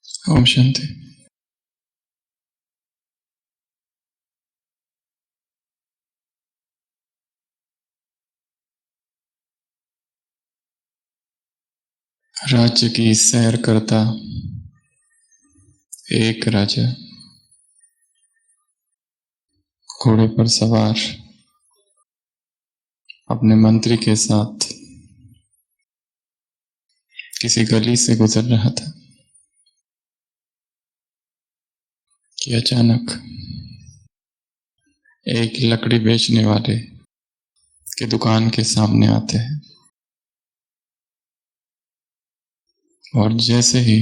ओम शांति। राज्य की सैर करता एक राजा घोड़े पर सवार अपने मंत्री के साथ किसी गली से गुजर रहा था कि अचानक एक लकड़ी बेचने वाले के दुकान के सामने आते हैं और जैसे ही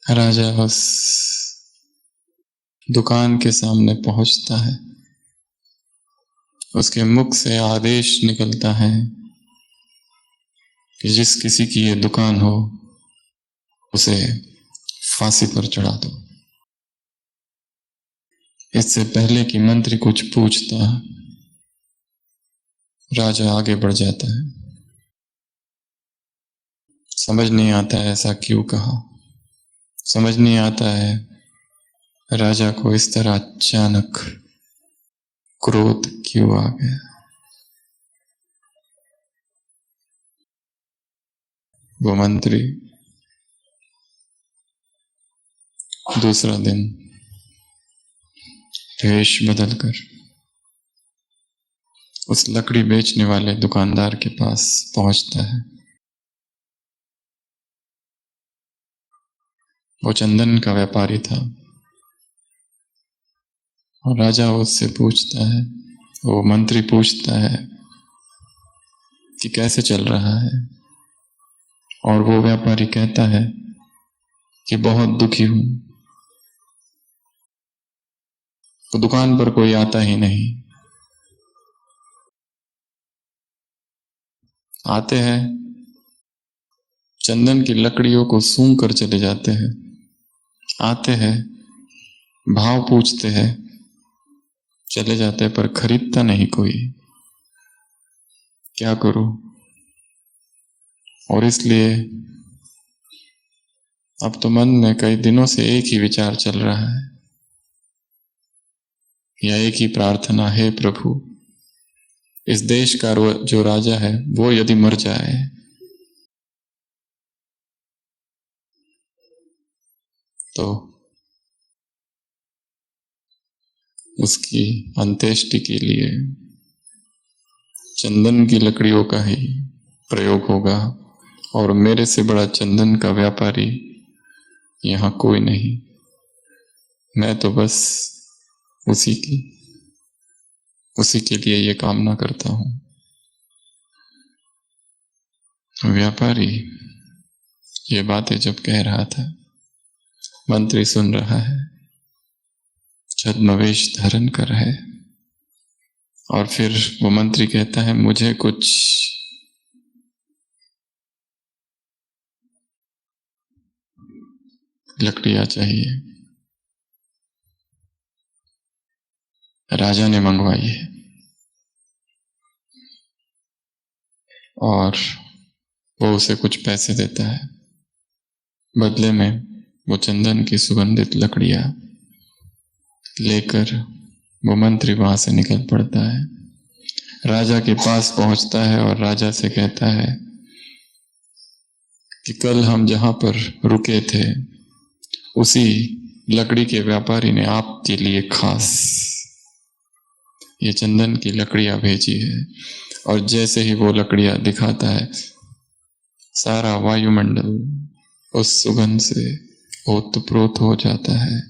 राजा उस दुकान के सामने पहुंचता है, उसके मुख से आदेश निकलता है कि जिस किसी की ये दुकान हो उसे फांसी पर चढ़ा दो। इससे पहले कि मंत्री कुछ पूछता, राजा आगे बढ़ जाता है। समझ नहीं आता है ऐसा क्यों कहा, समझ नहीं आता है राजा को इस तरह अचानक क्रोध क्यों आ गया। वो मंत्री दूसरा दिन भेष बदलकर उस लकड़ी बेचने वाले दुकानदार के पास पहुंचता है। वो चंदन का व्यापारी था और राजा उससे पूछता है, वो मंत्री पूछता है कि कैसे चल रहा है, और वो व्यापारी कहता है कि बहुत दुखी हूं, तो दुकान पर कोई आता ही नहीं। आते हैं, चंदन की लकड़ियों को सूंघ कर चले जाते हैं, आते हैं, भाव पूछते हैं, चले जाते हैं, पर खरीदता नहीं कोई। क्या करूं? और इसलिए अब तो मन में कई दिनों से एक ही विचार चल रहा है, या एक ही प्रार्थना है, प्रभु इस देश का जो राजा है वो यदि मर जाए तो उसकी अंत्येष्टि के लिए चंदन की लकड़ियों का ही प्रयोग होगा, और मेरे से बड़ा चंदन का व्यापारी यहाँ कोई नहीं। मैं तो बस उसी के लिए ये कामना करता हूं। व्यापारी ये बातें जब कह रहा था, मंत्री सुन रहा है, छद्मवेश धारण कर है, और फिर वो मंत्री कहता है मुझे कुछ लकड़ियां चाहिए। राजा ने मंगवाई है और वो उसे कुछ पैसे देता है, बदले में वो चंदन की सुगंधित लकड़ियां लेकर वो मंत्री वहां से निकल पड़ता है, राजा के पास पहुंचता है और राजा से कहता है कि कल हम जहां पर रुके थे उसी लकड़ी के व्यापारी ने आपके लिए खास ये चंदन की लकड़ियां भेजी है। और जैसे ही वो लकड़ियां दिखाता है, सारा वायुमंडल उस सुगंध से ओतप्रोत हो जाता है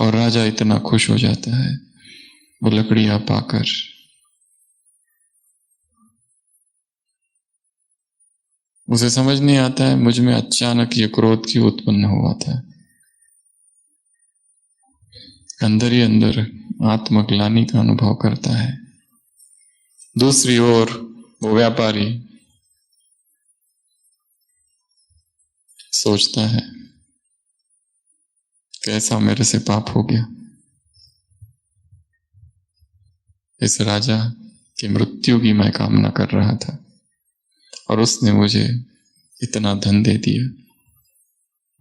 और राजा इतना खुश हो जाता है वो लकड़ियां पाकर। उसे समझ नहीं आता है मुझ में अचानक ये क्रोध क्यों उत्पन्न हुआ था। अंदर ही अंदर आत्मग्लानि का अनुभव करता है। दूसरी ओर वो व्यापारी सोचता है कैसा मेरे से पाप हो गया, इस राजा की मृत्यु की मैं कामना कर रहा था और उसने मुझे इतना धन दे दिया।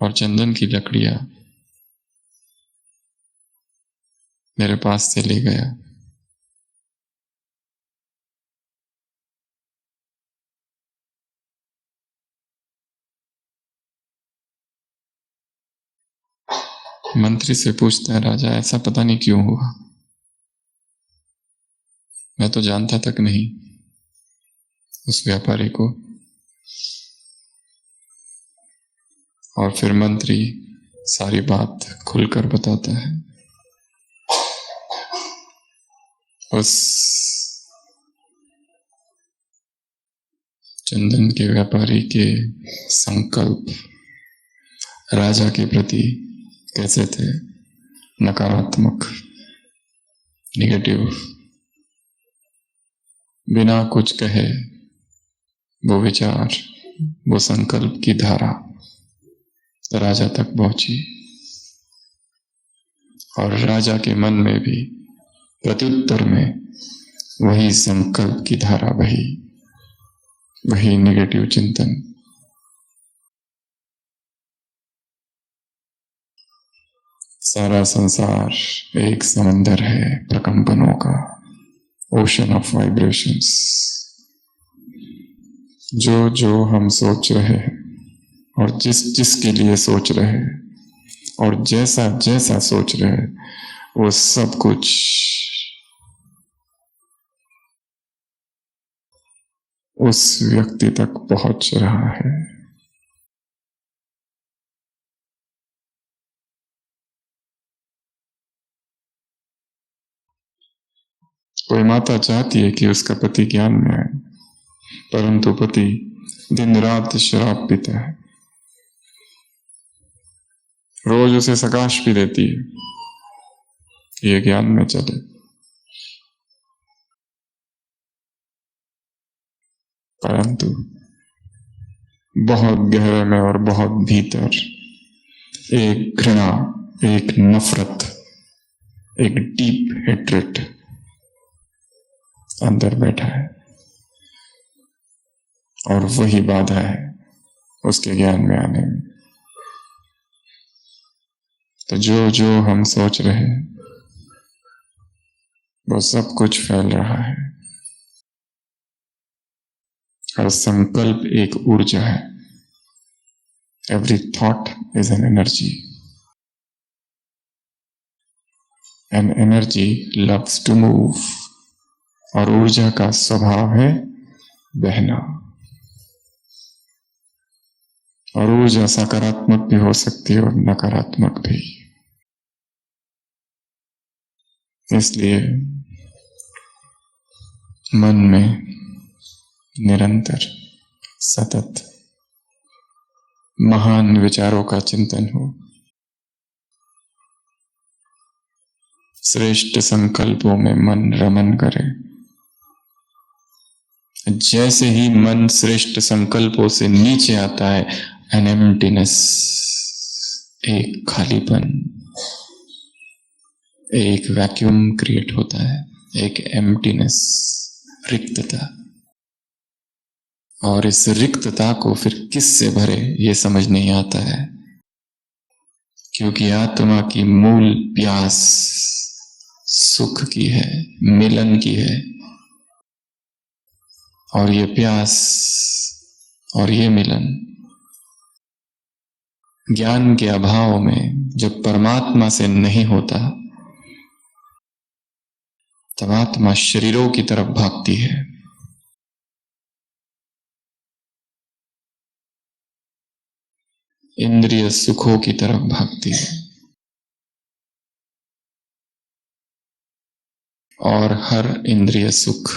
और चंदन की लकड़ियां मेरे पास से ले गया। मंत्री से पूछता है, राजा ऐसा पता नहीं क्यों हुआ, मैं तो जानता तक नहीं उस व्यापारी को। और फिर मंत्री सारी बात खुलकर बताता है। उस चंदन के व्यापारी के संकल्प राजा के प्रति कैसे थे, नकारात्मक, नेगेटिव। बिना कुछ कहे वो विचार, वो संकल्प की धारा राजा तक पहुंची और राजा के मन में भी प्रत्युत्तर में वही संकल्प की धारा, वही नेगेटिव चिंतन। सारा संसार एक समंदर है प्रकंपनों का, ओशन ऑफ वाइब्रेशंस। जो जो हम सोच रहे हैं और जिस जिसके लिए सोच रहे हैं और जैसा जैसा सोच रहे हैं, वो सब कुछ उस व्यक्ति तक पहुंच रहा है। कोई माता चाहती है कि उसका पति ज्ञान में आए, परंतु पति दिन रात शराब पीता है, रोज उसे सकाश भी देती है कि ये ज्ञान में चले, परंतु बहुत गहरे में और बहुत भीतर एक घृणा, एक नफरत, एक डीप हेट्रेड अंदर बैठा है और वही बाधा है उसके ज्ञान में आने में। तो जो जो हम सोच रहे हैं वो सब कुछ फैल रहा है। हर संकल्प एक ऊर्जा है। Every thought is an energy, and energy loves to move. और ऊर्जा का स्वभाव है बहना। और ऊर्जा सकारात्मक भी हो सकती है और नकारात्मक भी। इसलिए मन में निरंतर सतत महान विचारों का चिंतन हो, श्रेष्ठ संकल्पों में मन रमन करे। जैसे ही मन श्रेष्ठ संकल्पों से नीचे आता है, एन एम्प्टीनेस, एक खालीपन, एक वैक्यूम क्रिएट होता है, एक एम्प्टीनेस, रिक्तता। और इस रिक्तता को फिर किससे भरे ये समझ नहीं आता है, क्योंकि आत्मा की मूल प्यास सुख की है, मिलन की है। और ये प्यास और ये मिलन ज्ञान के अभाव में जब परमात्मा से नहीं होता, तब आत्मा शरीरों की तरफ भागती है। इंद्रिय सुखों की तरफ भागती है और हर इंद्रिय सुख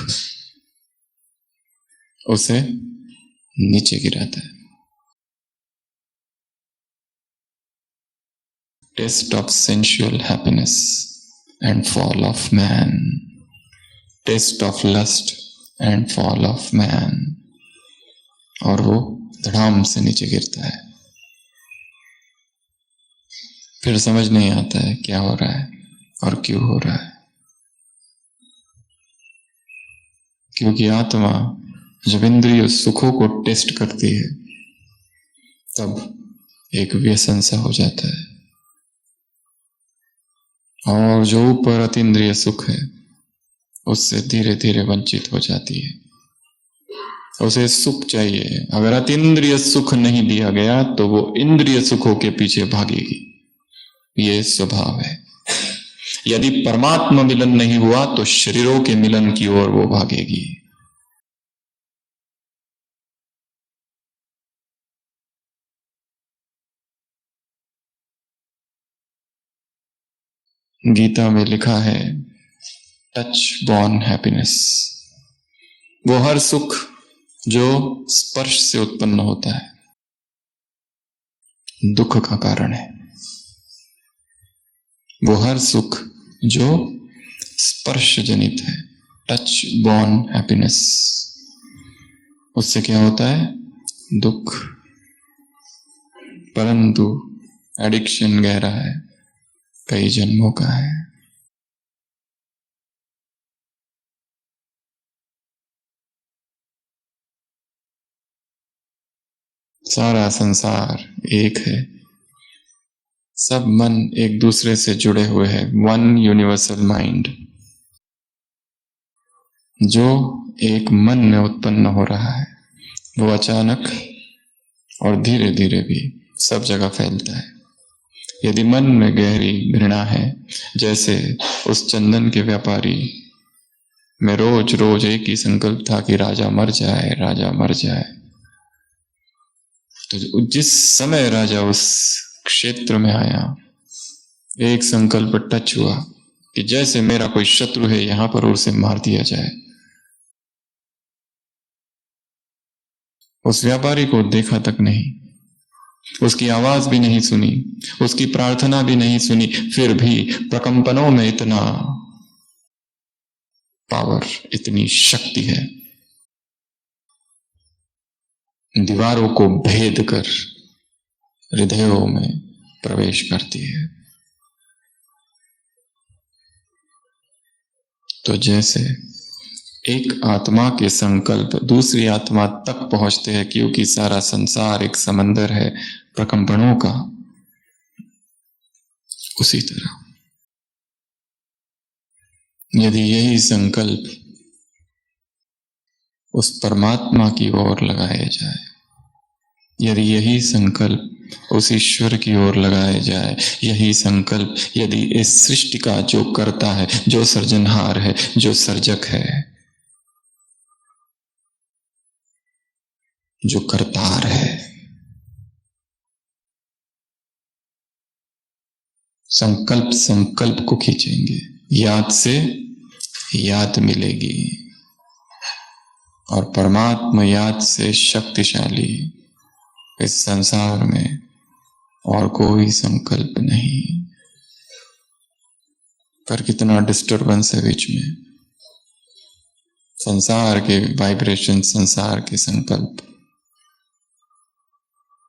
उसे नीचे गिराता है। Taste of sensual happiness and fall of man, taste of lust and fall of man. और वो धड़ाम से नीचे गिरता है। फिर समझ नहीं आता है क्या हो रहा है और क्यों हो रहा है, क्योंकि आत्मा जब इंद्रिय सुखों को टेस्ट करती है, तब एक व्यसन सा हो जाता है। और जो ऊपर अतीन्द्रिय सुख है उससे धीरे धीरे वंचित हो जाती है। उसे सुख चाहिए, अगर अतीन्द्रिय सुख नहीं दिया गया तो वो इंद्रिय सुखों के पीछे भागेगी। ये स्वभाव है। यदि परमात्मा मिलन नहीं हुआ तो शरीरों के मिलन की ओर वो भागेगी। गीता में लिखा है टच बॉर्न हैप्पीनेस, वो हर सुख जो स्पर्श से उत्पन्न होता है दुख का कारण है। वो हर सुख जो स्पर्श जनित है, टच बॉर्न हैप्पीनेस, उससे क्या होता है? दुख। परंतु एडिक्शन गहरा है, कई जन्मों का है। सारा संसार एक है, सब मन एक दूसरे से जुड़े हुए हैं, वन यूनिवर्सल माइंड जो एक मन में उत्पन्न हो रहा है वो अचानक और धीरे धीरे भी सब जगह फैलता है। यदि मन में गहरी घृणा है, जैसे उस चंदन के व्यापारी में रोज रोज एक ही संकल्प था कि राजा मर जाए, राजा मर जाए, तो जिस समय राजा उस क्षेत्र में आया एक संकल्प टच हुआ कि जैसे मेरा कोई शत्रु है यहां पर उसे मार दिया जाए। उस व्यापारी को देखा तक नहीं, उसकी आवाज भी नहीं सुनी, उसकी प्रार्थना भी नहीं सुनी, फिर भी प्रकंपनों में इतना पावर, इतनी शक्ति है, दीवारों को भेद कर हृदयों में प्रवेश करती है। तो जैसे एक आत्मा के संकल्प दूसरी आत्मा तक पहुंचते हैं, क्योंकि सारा संसार एक समंदर है प्रकंपनों का, उसी तरह यदि यही संकल्प उस परमात्मा की ओर लगाया जाए, यदि यही संकल्प उस ईश्वर की ओर लगाया जाए, यही संकल्प यदि इस सृष्टि का जो करता है, जो सृजनहार है, जो सर्जक है, जो करतार है, संकल्प संकल्प को खींचेंगे, याद से याद मिलेगी और परमात्मा याद से शक्तिशाली इस संसार में और कोई संकल्प नहीं। पर कितना डिस्टरबेंस है बीच में, संसार के वाइब्रेशन, संसार के संकल्प,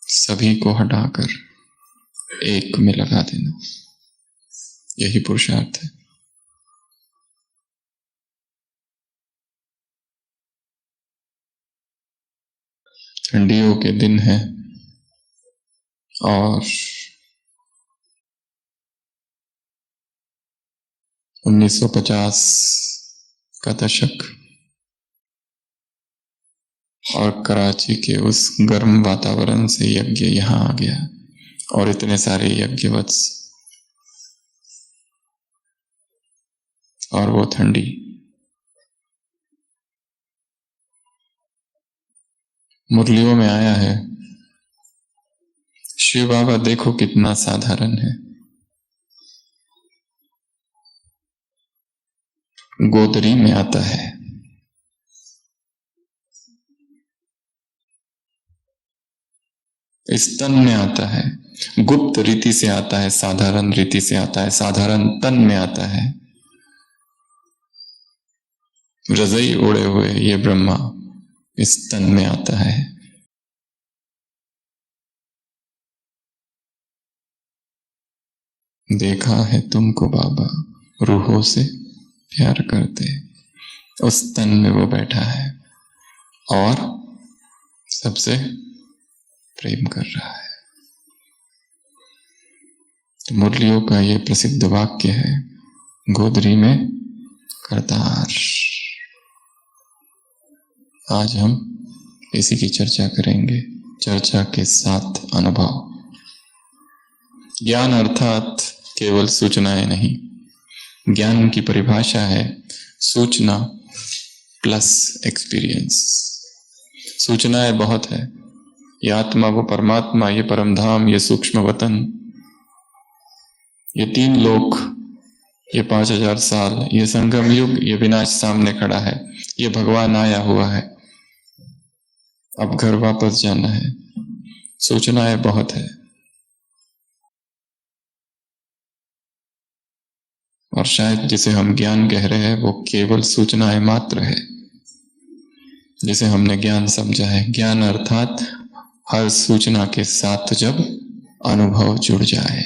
सभी को हटाकर एक में लगा देना, यही पुरुषार्थ है। ठंडियों के दिन है और 1950 का दशक और कराची के उस गर्म वातावरण से यज्ञ यहां आ गया और इतने सारे यज्ञवत्स और वो ठंडी। मुरलियों में आया है शिव बाबा देखो कितना साधारण है, गोदरी में आता है, स्तन में आता है, गुप्त रीति से आता है, साधारण रीति से आता है, साधारण तन में आता है, रजई ओढ़े हुए ये ब्रह्मा इस तन में आता है। देखा है तुमको बाबा रूहों से प्यार करते, उस तन में वो बैठा है और सबसे प्रेम कर रहा है। तो मुरलियों का ये प्रसिद्ध वाक्य है, गोदरी में करतार। आज हम इसी की चर्चा करेंगे, चर्चा के साथ अनुभव। ज्ञान अर्थात केवल सूचनाएं नहीं, ज्ञान की परिभाषा है सूचना प्लस एक्सपीरियंस। सूचनाएं बहुत है, ये आत्मा, वो परमात्मा, ये परम धाम, ये सूक्ष्म वतन, ये 3 लोक, ये 5000 साल, ये संगम युग, ये विनाश सामने खड़ा है, ये भगवान आया हुआ है, अब घर वापस जाना है। सूचनाएं बहुत है। और शायद जिसे हम ज्ञान कह रहे हैं वो केवल सूचनाएं मात्र है, जिसे हमने ज्ञान समझा है। ज्ञान अर्थात हर सूचना के साथ जब अनुभव जुड़ जाए।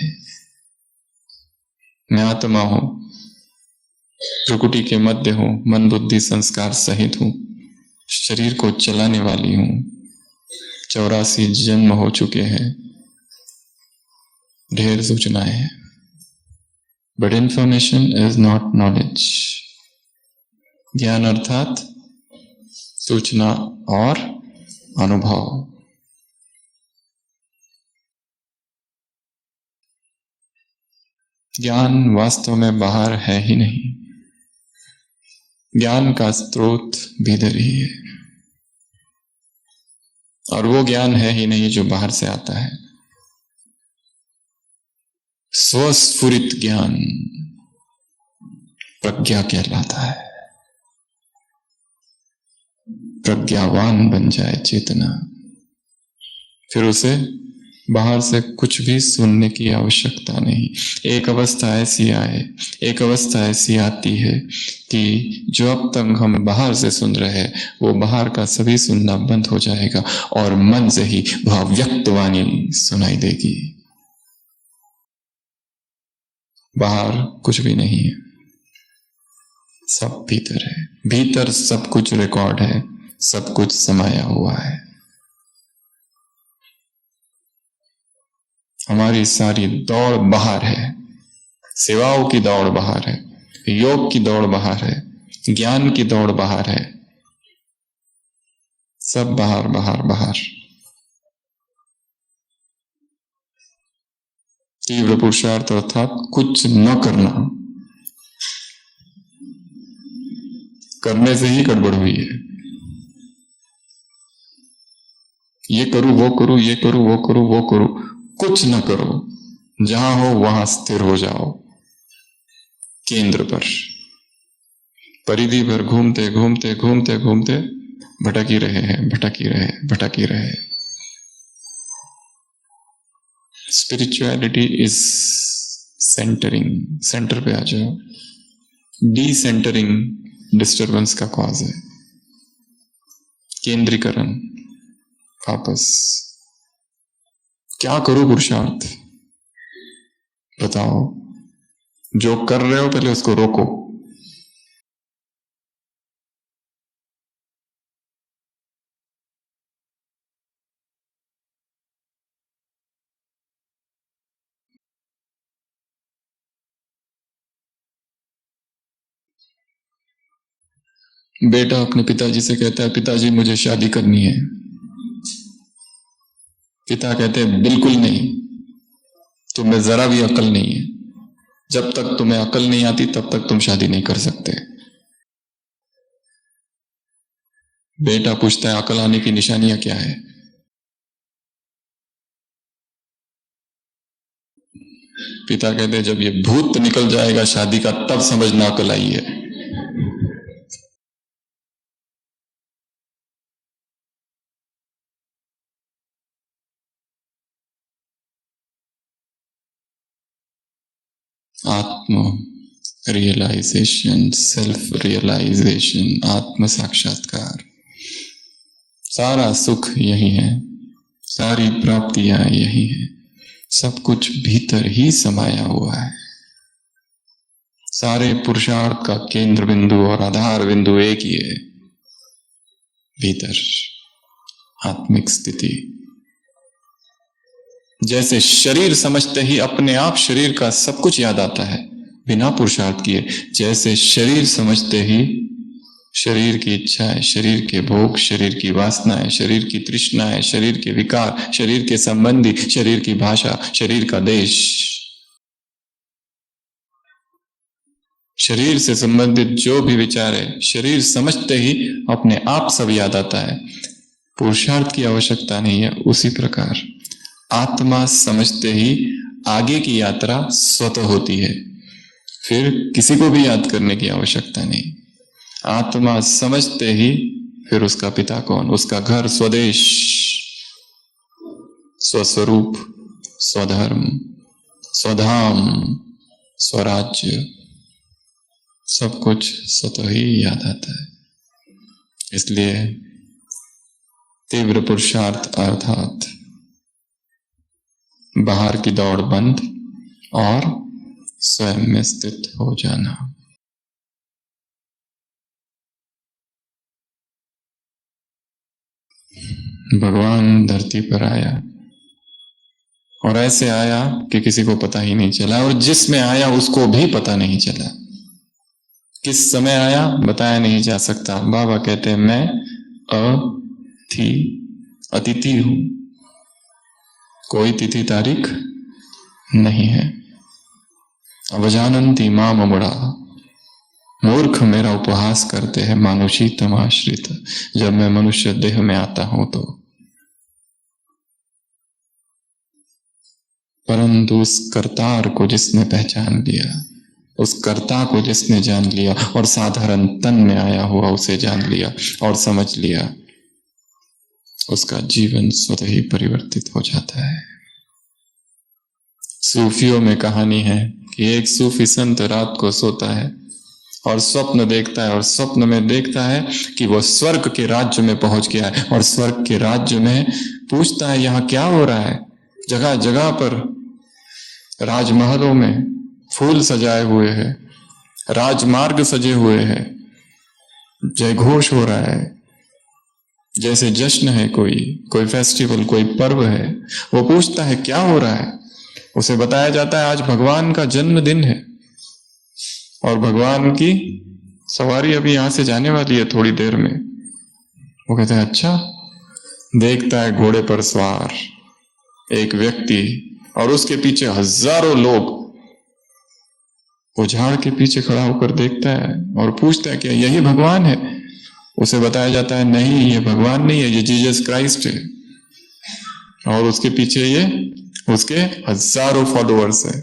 मैं आत्मा हूं, प्रकृति के मध्य हूं, मन बुद्धि संस्कार सहित हूं, शरीर को चलाने वाली हूं, 84 जन्म हो चुके हैं, ढेर सूचनाएं हैं। But information is not knowledge. ज्ञान अर्थात सूचना और अनुभव। ज्ञान वास्तव में बाहर है ही नहीं, ज्ञान का स्रोत भीतर ही है। और वो ज्ञान है ही नहीं जो बाहर से आता है। स्वस्फुरित ज्ञान प्रज्ञा कहलाता है। प्रज्ञावान बन जाए चेतना, फिर उसे बाहर से कुछ भी सुनने की आवश्यकता नहीं। एक अवस्था ऐसी आए, एक अवस्था ऐसी आती है कि जो अब तक हम बाहर से सुन रहे हैं वो बाहर का सभी सुनना बंद हो जाएगा और मन से ही भाव्यक्त वाणी सुनाई देगी। बाहर कुछ भी नहीं है, सब भीतर है। भीतर सब कुछ रिकॉर्ड है, सब कुछ समाया हुआ है। हमारी सारी दौड़ बाहर है, सेवाओं की दौड़ बाहर है, योग की दौड़ बाहर है, ज्ञान की दौड़ बाहर है, सब बाहर बाहर बाहर। तीव्र पुरुषार्थ अर्थात कुछ न करना, करने से ही गड़बड़ हुई है। ये करूं वो करूं, ये करूं वो करूं वो करूं, कुछ न करो। जहां हो वहां स्थिर हो जाओ, केंद्र पर। परिधि भर घूमते घूमते घूमते घूमते भटक ही रहे हैं, भटक ही रहे, भटक ही रहे। स्पिरिचुअलिटी इज सेंटरिंग, सेंटर पे आ जाओ। डिसेंटरिंग डिस्टरबेंस का कॉज है। केंद्रीकरण, वापस। क्या करूं पुरुषार्थ? बताओ। जो कर रहे हो पहले उसको रोको। बेटा अपने पिताजी से कहता है, पिताजी मुझे शादी करनी है। पिता कहते हैं बिल्कुल नहीं, तुम्हें जरा भी अकल नहीं है। जब तक तुम्हें अकल नहीं आती तब तक तुम शादी नहीं कर सकते। बेटा पूछता है अकल आने की निशानियां क्या है? पिता कहते हैं जब ये भूत निकल जाएगा शादी का तब समझना अकल आई है। आत्म रियलाइजेशन, सेल्फ रियलाइजेशन, आत्म साक्षात्कार, सारा सुख यही है, सारी प्राप्तियां यही है। सब कुछ भीतर ही समाया हुआ है। सारे पुरुषार्थ का केंद्र बिंदु और आधार बिंदु एक ही है, भीतर आत्मिक स्थिति। जैसे शरीर समझते ही अपने आप शरीर का सब कुछ याद आता है बिना पुरुषार्थ किए। जैसे शरीर समझते ही शरीर की इच्छाएं, शरीर के भोग, शरीर की वासनाएं, शरीर की तृष्णाएं, शरीर के विकार, शरीर के संबंधी, शरीर की भाषा, शरीर का देश, शरीर से संबंधित जो भी विचार है, शरीर समझते ही अपने आप सब याद आता है। पुरुषार्थ की आवश्यकता नहीं है। उसी प्रकार आत्मा समझते ही आगे की यात्रा स्वतः होती है, फिर किसी को भी याद करने की आवश्यकता नहीं। आत्मा समझते ही फिर उसका पिता कौन, उसका घर, स्वदेश, स्वस्वरूप, स्वधर्म, स्वधाम, स्वराज्य, सब कुछ स्वतः ही याद आता है। इसलिए तीव्र पुरुषार्थ अर्थात बाहर की दौड़ बंद और स्वयं में स्थित हो जाना। भगवान धरती पर आया और ऐसे आया कि किसी को पता ही नहीं चला, और जिसमें आया उसको भी पता नहीं चला। किस समय आया बताया नहीं जा सकता। बाबा कहते हैं मैं अतिथि हूं, कोई तिथि तारीख नहीं है। अवजानन्ति माम अमुड़ा, मूर्ख मेरा उपहास करते हैं मानुषी तमाश्रित। जब मैं मनुष्य देह में आता हूं तो, परंतु उस करतार को जिसने पहचान लिया, उस कर्ता को जिसने जान लिया और साधारण तन में आया हुआ उसे जान लिया और समझ लिया, उसका जीवन स्वतः ही परिवर्तित हो जाता है। सूफियों में कहानी है कि एक सूफी संत रात को सोता है और स्वप्न देखता है, और स्वप्न में देखता है कि वो स्वर्ग के राज्य में पहुंच गया है, और स्वर्ग के राज्य में पूछता है यहां क्या हो रहा है। जगह जगह पर राजमहलों में फूल सजाए हुए हैं, राजमार्ग सजे हुए हैं, जय घोष हो रहा है, जैसे जश्न है, कोई फेस्टिवल, कोई पर्व है। वो पूछता है क्या हो रहा है। उसे बताया जाता है आज भगवान का जन्मदिन है और भगवान की सवारी अभी यहां से जाने वाली है थोड़ी देर में। वो कहता है अच्छा। देखता है घोड़े पर सवार एक व्यक्ति और उसके पीछे हजारों लोग। वो झाड़ के पीछे खड़ा होकर देखता है और पूछता है क्या यही भगवान है। उसे बताया जाता है नहीं, ये भगवान नहीं है, ये जीसस क्राइस्ट है, और उसके पीछे ये उसके हजारों फॉलोअर्स है।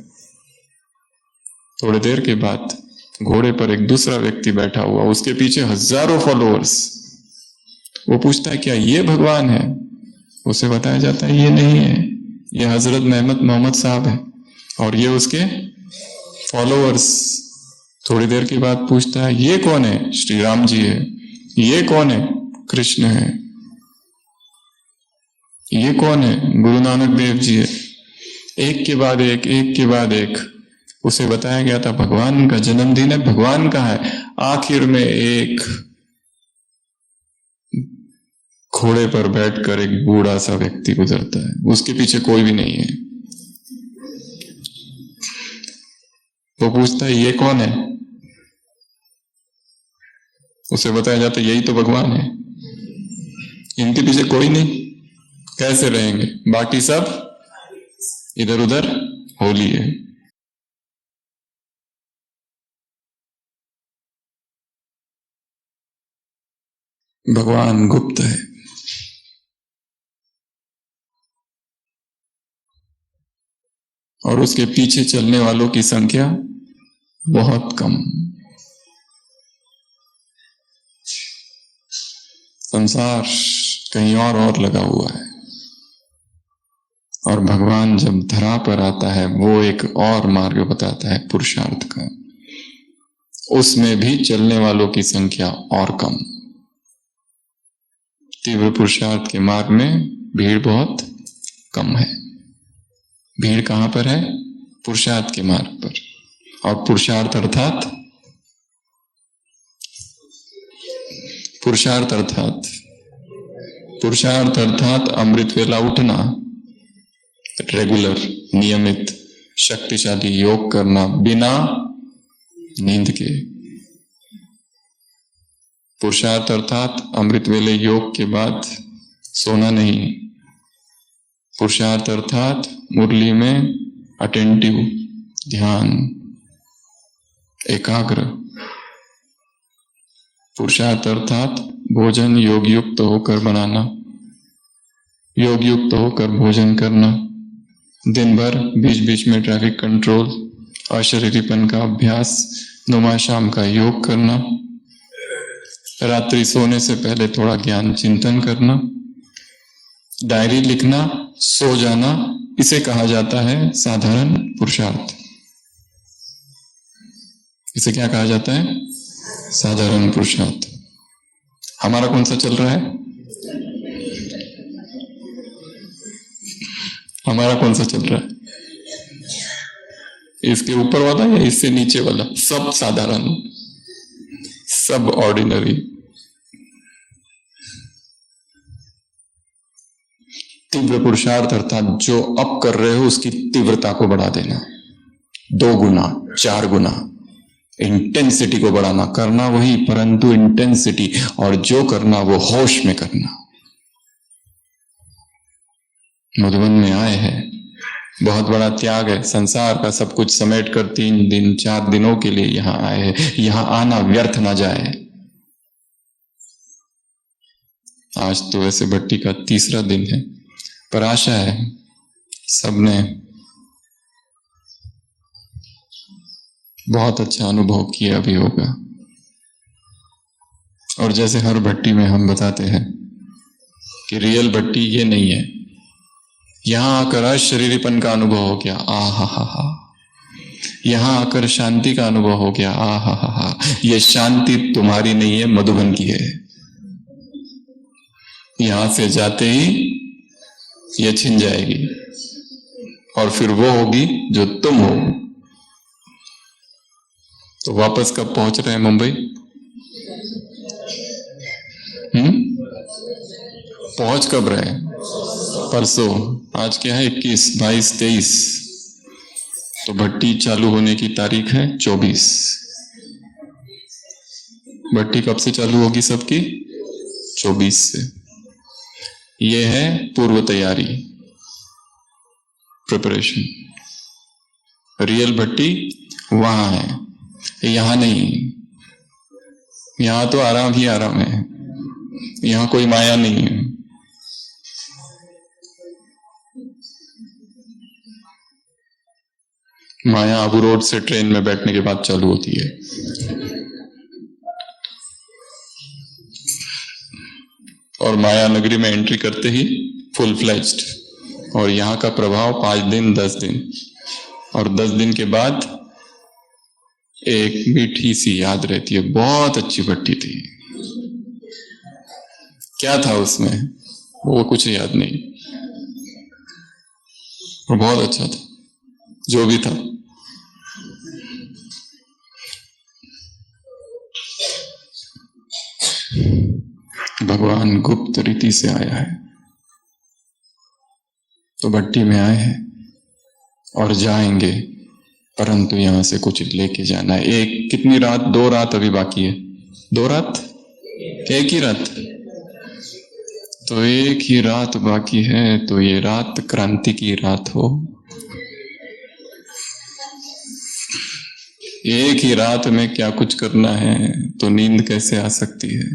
थोड़ी देर के बाद घोड़े पर एक दूसरा व्यक्ति बैठा हुआ, उसके पीछे हजारों फॉलोअर्स। वो पूछता है क्या ये भगवान है। उसे बताया जाता है ये नहीं है, ये हजरत मोहम्मद साहब है और ये उसके फॉलोअर्स। थोड़ी देर के बाद पूछता है ये कौन है। श्री राम जी है। ये कौन है। कृष्ण है। ये कौन है। गुरु नानक देव जी है। एक के बाद एक, एक के बाद एक। उसे बताया गया था भगवान का जन्मदिन है, भगवान का है। आखिर में एक घोड़े पर बैठकर एक बूढ़ा सा व्यक्ति गुजरता है, उसके पीछे कोई भी नहीं है। वो पूछता है ये कौन है। उसे बताया जाता है यही तो भगवान है, इनके पीछे कोई नहीं, कैसे रहेंगे, बाकी सब इधर उधर होली है। भगवान गुप्त है। और उसके पीछे चलने वालों की संख्या बहुत कम। संसार कहीं और लगा हुआ है, और भगवान जब धरा पर आता है वो एक और मार्ग बताता है पुरुषार्थ का। उसमें भी चलने वालों की संख्या और कम। तीव्र पुरुषार्थ के मार्ग में भीड़ बहुत कम है। भीड़ कहां पर है। पुरुषार्थ के मार्ग पर। और पुरुषार्थ अर्थात अमृत वेला उठना। रेगुलर, नियमित, शक्तिशाली योग करना बिना नींद के। पुरुषार्थ अर्थात अमृत वेले योग के बाद सोना नहीं। पुरुषार्थ अर्थात मुरली में अटेंटिव, ध्यान, एकाग्र। पुरुषार्थ अर्थात भोजन योग युक्त होकर बनाना, योग युक्त होकर भोजन करना, दिन भर बीच बीच में ट्रैफिक कंट्रोल, अशरीरीपन का अभ्यास, नुमा शाम का योग करना, रात्रि सोने से पहले थोड़ा ज्ञान चिंतन करना, डायरी लिखना, सो जाना, इसे कहा जाता है साधारण पुरुषार्थ। इसे क्या कहा जाता है? साधारण पुरुषार्थ। हमारा कौन सा चल रहा है? हमारा कौन सा चल रहा है? इसके ऊपर वाला या इससे नीचे वाला? सब साधारण, सब ऑर्डिनरी। तीव्र पुरुषार्थ अर्थात जो अब कर रहे हो उसकी तीव्रता को बढ़ा देना, 2 गुना 4 गुना, इंटेंसिटी को बढ़ाना। करना वही, परंतु इंटेंसिटी, और जो करना वो होश में करना। मधुबन में आए हैं, बहुत बड़ा त्याग है, संसार का सब कुछ समेट कर 3 दिन 4 दिनों के लिए यहां आए हैं। यहां आना व्यर्थ ना जाए। आज तो वैसे भट्टी का 3रा दिन है, पर आशा है सबने बहुत अच्छा अनुभव किया भी होगा। और जैसे हर भट्टी में हम बताते हैं कि रियल भट्टी ये नहीं है। यहां आकर अशरीरीपन का अनुभव हो गया, आ हा हा हा। यहां आकर शांति का अनुभव हो गया, आ हा हा हा। ये शांति तुम्हारी नहीं है, मधुबन की है। यहां से जाते ही ये छिन जाएगी और फिर वो होगी जो तुम हो। तो वापस कब पहुंच रहे हैं मुंबई? पहुंच कब रहे हैं? परसों। आज क्या है? 21, 22, 23। तो भट्टी चालू होने की तारीख है 24। भट्टी कब से चालू होगी सबकी? 24 से। ये है पूर्व तैयारी, प्रिपरेशन। रियल भट्टी वहां है, यहां नहीं। यहां तो आराम ही आराम है, यहां कोई माया नहीं है। माया आबू रोड से ट्रेन में बैठने के बाद चालू होती है। और माया नगरी में एंट्री करते ही फुल फ्लेज्ड। और यहां का प्रभाव 5 दिन 10 दिन, और 10 दिन के बाद एक मीठी सी याद रहती है, बहुत अच्छी भट्टी थी। क्या था उसमें? वो कुछ याद नहीं, वो बहुत अच्छा था जो भी था। भगवान गुप्त रीति से आया है, तो भट्टी में आए हैं और जाएंगे, परंतु यहां से कुछ लेके जाना है। एक कितनी रात? 2 रात अभी बाकी है। 2 रात? 1 ही रात? तो 1 ही रात बाकी है। तो ये रात क्रांति की रात हो। 1 ही रात में क्या कुछ करना है, तो नींद कैसे आ सकती है?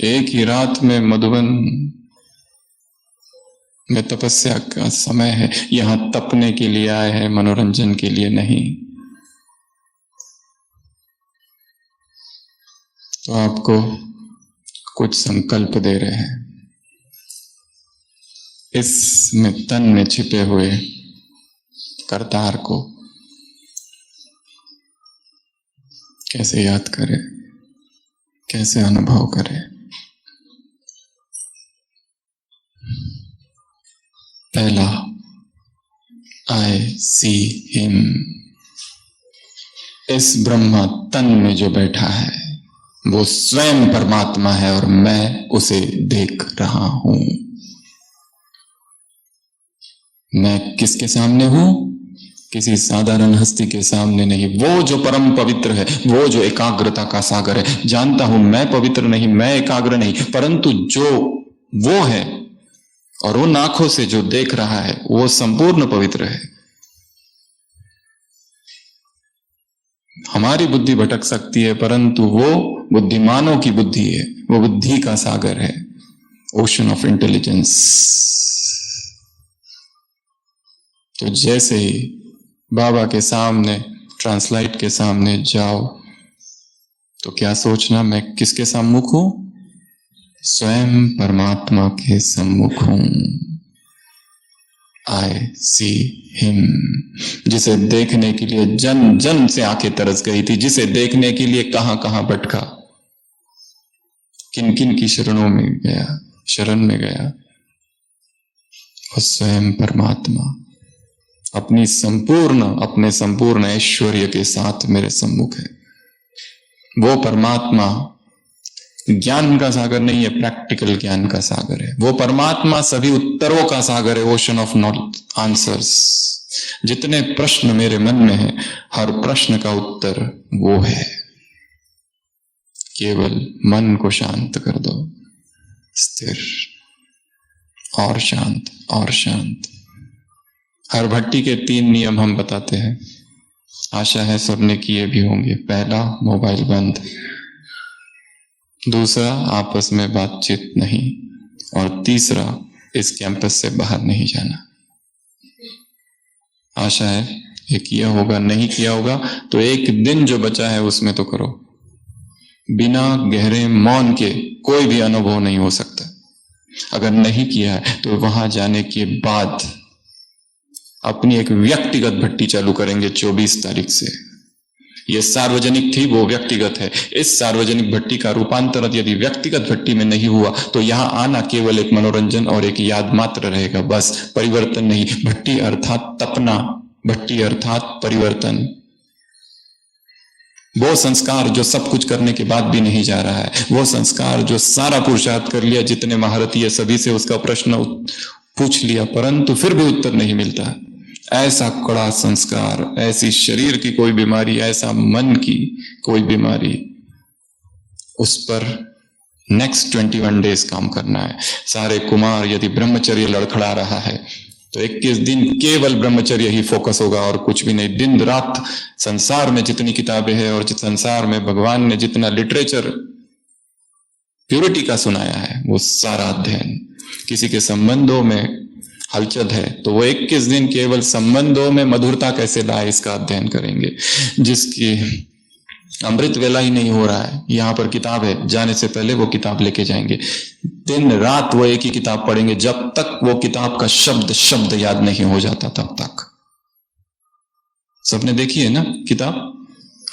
1 ही रात में मधुबन में तपस्या का समय है। यहां तपने के लिए आए हैं, मनोरंजन के लिए नहीं। तो आपको कुछ संकल्प दे रहे हैं। इसमें तन में छिपे हुए करतार को कैसे याद करें, कैसे अनुभव करें। पहला, आई सी हिम। इस ब्रह्मा तन में जो बैठा है वो स्वयं परमात्मा है और मैं उसे देख रहा हूं। मैं किसके सामने हूं? किसी साधारण हस्ती के सामने नहीं। वो जो परम पवित्र है, वो जो एकाग्रता का सागर है। जानता हूं मैं पवित्र नहीं, मैं एकाग्र नहीं, परंतु जो वो है और उन आंखों से जो देख रहा है वो संपूर्ण पवित्र है। हमारी बुद्धि भटक सकती है, परंतु वो बुद्धिमानों की बुद्धि है, वो बुद्धि का सागर है, ओशन ऑफ इंटेलिजेंस। तो जैसे ही बाबा के सामने, ट्रांसलाइट के सामने जाओ, तो क्या सोचना, मैं किसके सम्मुख हूं? स्वयं परमात्मा के सम्मुख हूं। आई सी हिम, जिसे देखने के लिए जन जन से आंखें तरस गई थी, जिसे देखने के लिए कहां कहां भटका, किन किन की शरणों में गया, शरण में गया, और स्वयं परमात्मा अपने संपूर्ण ऐश्वर्य के साथ मेरे सम्मुख है। वो परमात्मा ज्ञान का सागर नहीं है, प्रैक्टिकल ज्ञान का सागर है। वो परमात्मा सभी उत्तरों का सागर है, ओशन ऑफ नॉलेज, आंसर्स। जितने प्रश्न मेरे मन में है, हर प्रश्न का उत्तर वो है। केवल मन को शांत कर दो, स्थिर और शांत और शांत। हर भट्टी के 3 नियम हम बताते हैं, आशा है सबने किए भी होंगे। पहला, मोबाइल बंद। दूसरा, आपस में बातचीत नहीं। और तीसरा, इस कैंपस से बाहर नहीं जाना। आशा है ये किया होगा, नहीं किया होगा तो एक दिन जो बचा है उसमें तो करो। बिना गहरे मौन के कोई भी अनुभव नहीं हो सकता। अगर नहीं किया है तो वहां जाने के बाद अपनी एक व्यक्तिगत भट्टी चालू करेंगे 24 तारीख से। ये सार्वजनिक थी, वो व्यक्तिगत है। इस सार्वजनिक भट्टी का रूपांतरण यदि व्यक्तिगत भट्टी में नहीं हुआ तो यहां आना केवल एक मनोरंजन और एक याद मात्र रहेगा, बस, परिवर्तन नहीं। भट्टी अर्थात तपना, भट्टी अर्थात परिवर्तन। वो संस्कार जो सब कुछ करने के बाद भी नहीं जा रहा है, वो संस्कार जो सारा पुरुषार्थ कर लिया, जितने महारथी है सभी से उसका प्रश्न पूछ लिया, परंतु फिर भी उत्तर नहीं मिलता। ऐसा कड़ा संस्कार, ऐसी शरीर की कोई बीमारी, ऐसा मन की कोई बीमारी, उस पर नेक्स्ट 21 डेज काम करना है। सारे कुमार, यदि ब्रह्मचर्य लड़खड़ा रहा है तो 21 दिन केवल ब्रह्मचर्य ही फोकस होगा और कुछ भी नहीं। दिन रात संसार में जितनी किताबें हैं और संसार में भगवान ने जितना लिटरेचर प्यूरिटी का सुनाया है, वो सारा अध्ययन। किसी के संबंधों में हलचल है तो वो 21 दिन केवल संबंधों में मधुरता कैसे लाए, इसका अध्ययन करेंगे। जिसकी अमृत वेला ही नहीं हो रहा है, यहां पर किताब है, जाने से पहले वो किताब लेके जाएंगे। दिन रात वो एक ही किताब पढ़ेंगे, जब तक वो किताब का शब्द शब्द याद नहीं हो जाता तब तक। सबने देखी है ना किताब,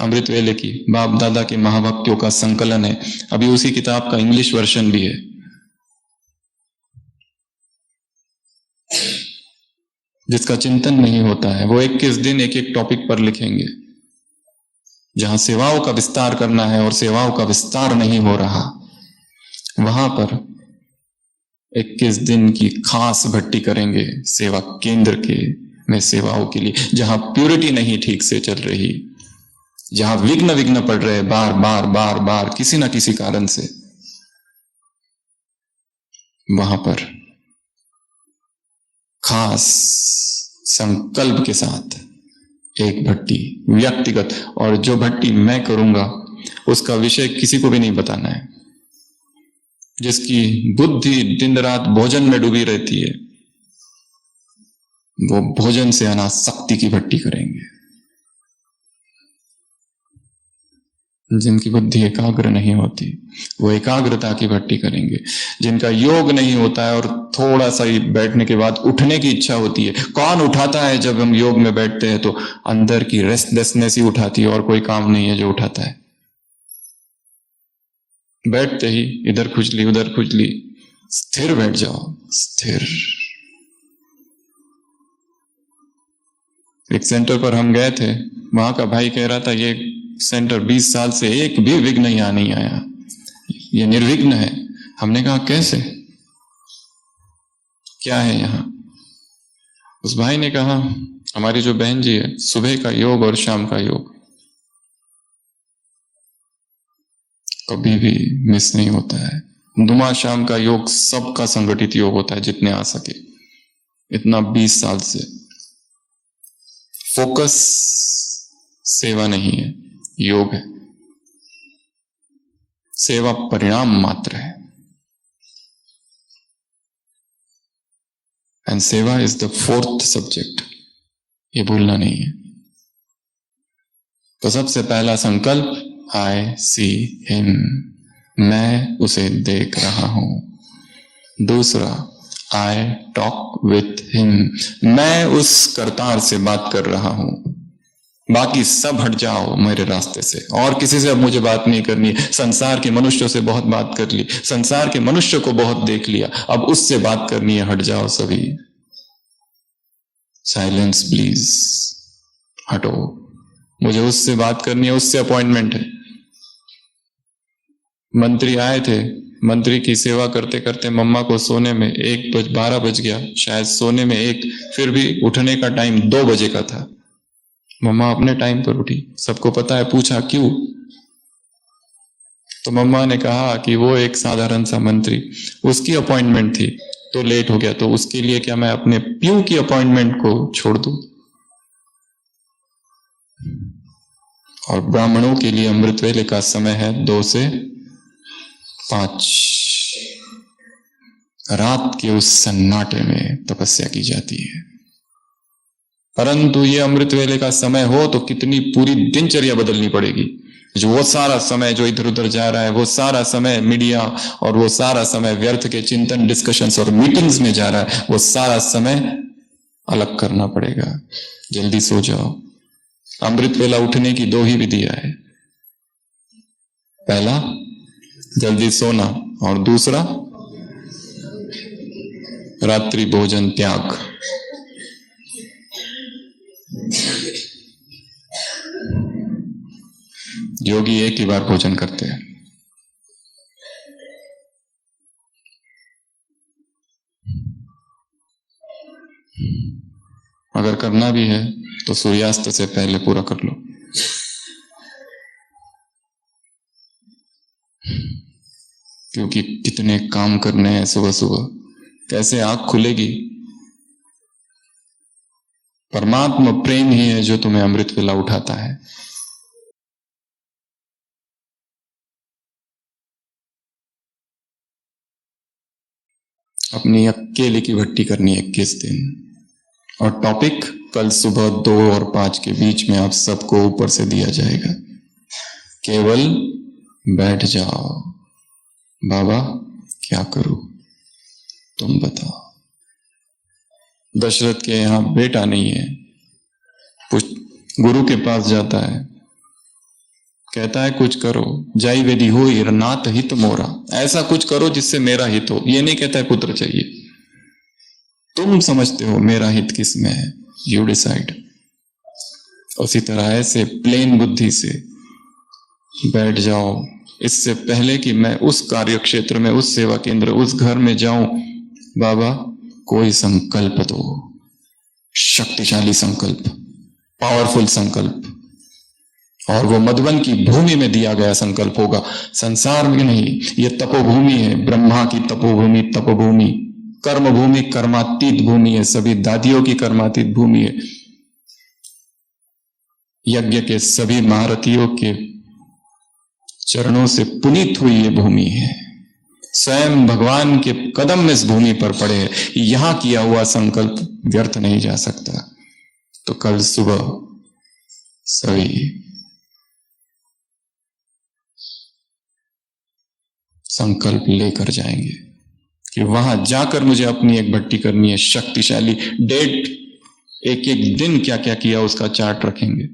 अमृत वेले की, बाप दादा के महाभक्तियों का संकलन है। अभी उसी किताब का इंग्लिश वर्जन भी है। जिसका चिंतन नहीं होता है वो 21 दिन एक एक टॉपिक पर लिखेंगे। जहां सेवाओं का विस्तार करना है और सेवाओं का विस्तार नहीं हो रहा, वहां पर 21 दिन की खास भट्टी करेंगे सेवा केंद्र के में सेवाओं के लिए। जहां प्यूरिटी नहीं ठीक से चल रही, जहां विघ्न पड़ रहे बार बार बार बार किसी ना किसी कारण से, वहां पर खास संकल्प के साथ एक भट्टी व्यक्तिगत। और जो भट्टी मैं करूंगा उसका विषय किसी को भी नहीं बताना है। जिसकी बुद्धि दिन रात भोजन में डूबी रहती है, वो भोजन से अनासक्ति की भट्टी करेंगे। जिनकी बुद्धि एकाग्र नहीं होती वो एकाग्रता की भट्टी करेंगे। जिनका योग नहीं होता है और थोड़ा सा ही बैठने के बाद उठने की इच्छा होती है, कौन उठाता है जब हम योग में बैठते हैं? तो अंदर की रेस्टलेसनेस ही उठाती है, और कोई काम नहीं है जो उठाता है। बैठते ही इधर खुजली उधर खुजली, स्थिर बैठ जाओ, स्थिर। एक सेंटर पर हम गए थे, वहां का भाई कह रहा था ये सेंटर 20 साल से एक भी विघ्न यहाँ नहीं आया, ये निर्विघ्न है। हमने कहा कैसे, क्या है यहाँ? उस भाई ने कहा, हमारी जो बहन जी है, सुबह का योग और शाम का योग कभी भी मिस नहीं होता है। दुमा शाम का योग सबका संगठित योग होता है, जितने आ सके इतना। 20 साल से फोकस सेवा नहीं है, योग है। सेवा परिणाम मात्र है, एंड सेवा इज द 4th सब्जेक्ट, ये भूलना नहीं है। तो सबसे पहला संकल्प, आई सी हिम, मैं उसे देख रहा हूं। दूसरा, आई टॉक विथ हिम, मैं उस करतार से बात कर रहा हूं। बाकी सब हट जाओ मेरे रास्ते से, और किसी से अब मुझे बात नहीं करनी है। संसार के मनुष्यों से बहुत बात कर ली, संसार के मनुष्य को बहुत देख लिया, अब उससे बात करनी है, हट जाओ सभी। साइलेंस प्लीज, हटो, मुझे उससे बात करनी है, उससे अपॉइंटमेंट है। मंत्री आए थे, मंत्री की सेवा करते करते मम्मा को सोने में 12 बज गया, शायद सोने में 1, फिर भी उठने का टाइम 2 बजे का था। मम्मा अपने टाइम पर उठी, सबको पता है। पूछा क्यों, तो मम्मा ने कहा कि वो एक साधारण सा मंत्री, उसकी अपॉइंटमेंट थी तो लेट हो गया, तो उसके लिए क्या मैं अपने प्यू की अपॉइंटमेंट को छोड़ दूं? और ब्राह्मणों के लिए अमृत वेले का समय है 2 से 5। रात के उस सन्नाटे में तपस्या की जाती है। परंतु ये अमृत वेले का समय हो तो कितनी पूरी दिनचर्या बदलनी पड़ेगी। जो वो सारा समय जो इधर उधर जा रहा है, वो सारा समय मीडिया और वो सारा समय व्यर्थ के चिंतन, डिस्कशंस और मीटिंग्स में जा रहा है, वो सारा समय अलग करना पड़ेगा। जल्दी सो जाओ। अमृत वेला उठने की 2 ही विधियां है। पहला, जल्दी सोना, और दूसरा, रात्रि भोजन त्याग। योगी एक ही बार भोजन करते हैं। अगर करना भी है तो सूर्यास्त से पहले पूरा कर लो, क्योंकि कितने काम करने हैं सुबह सुबह, कैसे आंख खुलेगी। परमात्मा प्रेम ही है जो तुम्हें अमृत वेला उठाता है। अपनी अकेले की भट्टी करनी है 21 दिन, और टॉपिक कल सुबह 2 और 5 के बीच में आप सबको ऊपर से दिया जाएगा। केवल बैठ जाओ, बाबा क्या करूं, तुम बताओ। दशरथ के यहां बेटा नहीं है, गुरु के पास जाता है, कहता है कुछ करो, जाई वेदी हो नाथ हित मोरा, ऐसा कुछ करो जिससे मेरा हित हो। ये नहीं कहता है पुत्र चाहिए, तुम समझते हो मेरा हित किस में है, यू डिसाइड। उसी तरह ऐसे प्लेन बुद्धि से बैठ जाओ, इससे पहले कि मैं उस कार्य क्षेत्र में, उस सेवा केंद्र, उस घर में जाऊं, बाबा कोई संकल्प दो, शक्तिशाली संकल्प, पावरफुल संकल्प, और वो मधुबन की भूमि में दिया गया संकल्प होगा, संसार में नहीं। ये तपोभूमि है, ब्रह्मा की तपोभूमि, तपोभूमि, कर्म भूमि, कर्मातीत भूमि है, सभी दादियों की कर्मातीत भूमि है। यज्ञ के सभी महारथियों के चरणों से पुनीत हुई ये भूमि है। स्वयं भगवान के कदम इस भूमि पर पड़े हैं। यहां किया हुआ संकल्प व्यर्थ नहीं जा सकता। तो कल सुबह सभी संकल्प लेकर जाएंगे कि वहां जाकर मुझे अपनी एक भट्टी करनी है, शक्तिशाली। डेट, एक एक दिन क्या क्या किया उसका चार्ट रखेंगे।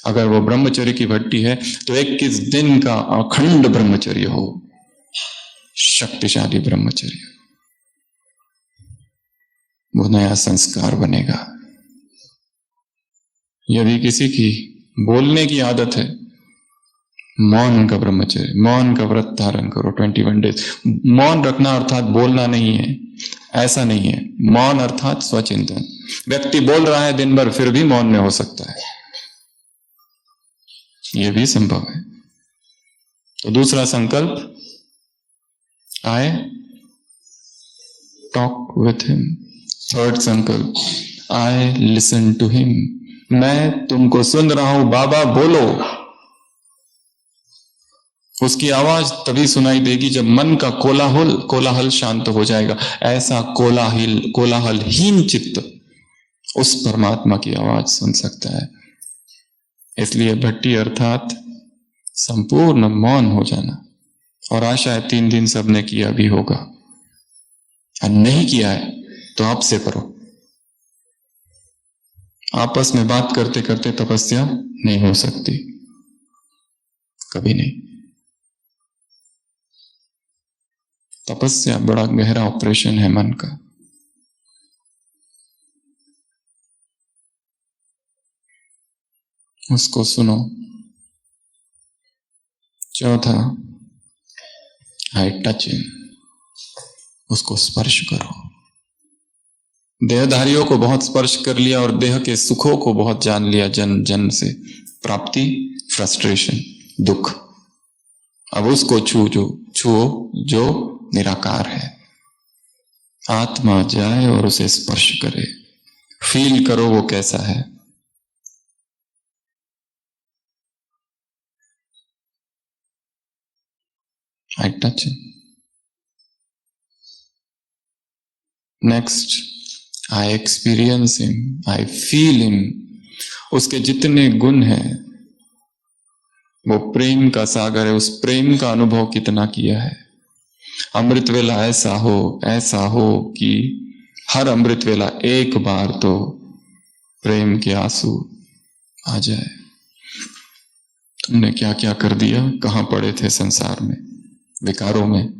अगर वो ब्रह्मचर्य की भट्टी है तो 21 दिन का अखंड ब्रह्मचर्य हो, शक्तिशाली ब्रह्मचर्य। वो नया संस्कार बनेगा। यदि किसी की बोलने की आदत है, मौन का ब्रह्मचर्य, मौन का व्रत धारण करो 21 डेज। मौन रखना अर्थात बोलना नहीं है, ऐसा नहीं है। मौन अर्थात स्वचिंतन। व्यक्ति बोल रहा है दिन भर फिर भी मौन में हो सकता है, यह भी संभव है। तो दूसरा संकल्प, I talk with him. Third संकल्प, आई लिसन टू हिम। मैं तुमको सुन रहा हूं बाबा, बोलो। उसकी आवाज तभी सुनाई देगी जब मन का कोलाहल शांत हो जाएगा। ऐसा कोलाहलहीन चित्त उस परमात्मा की आवाज सुन सकता है। इसलिए भट्टी अर्थात संपूर्ण मौन हो जाना। और आशा है 3 दिन सबने किया भी होगा, और नहीं किया है तो आपसे करो। आपस में बात करते करते तपस्या नहीं हो सकती, कभी नहीं। तपस्या बड़ा गहरा ऑपरेशन है मन का। उसको सुनो। चौथा, आई टच हिम। उसको स्पर्श करो। देहधारियों को बहुत स्पर्श कर लिया और देह के सुखों को बहुत जान लिया, जन से प्राप्ति, फ्रस्ट्रेशन, दुख। अब उसको छुओ जो निराकार है। आत्मा जाए और उसे स्पर्श करे, फील करो वो कैसा है। I touch him. Next, I experience him, I feel him. उसके जितने गुण हैं, वो प्रेम का सागर है। उस प्रेम का अनुभव कितना किया है। अमृत वेला ऐसा हो कि हर अमृत वेला एक बार तो प्रेम के आंसू आ जाए। तुमने क्या क्या कर दिया, कहां पड़े थे संसार में, विकारों में।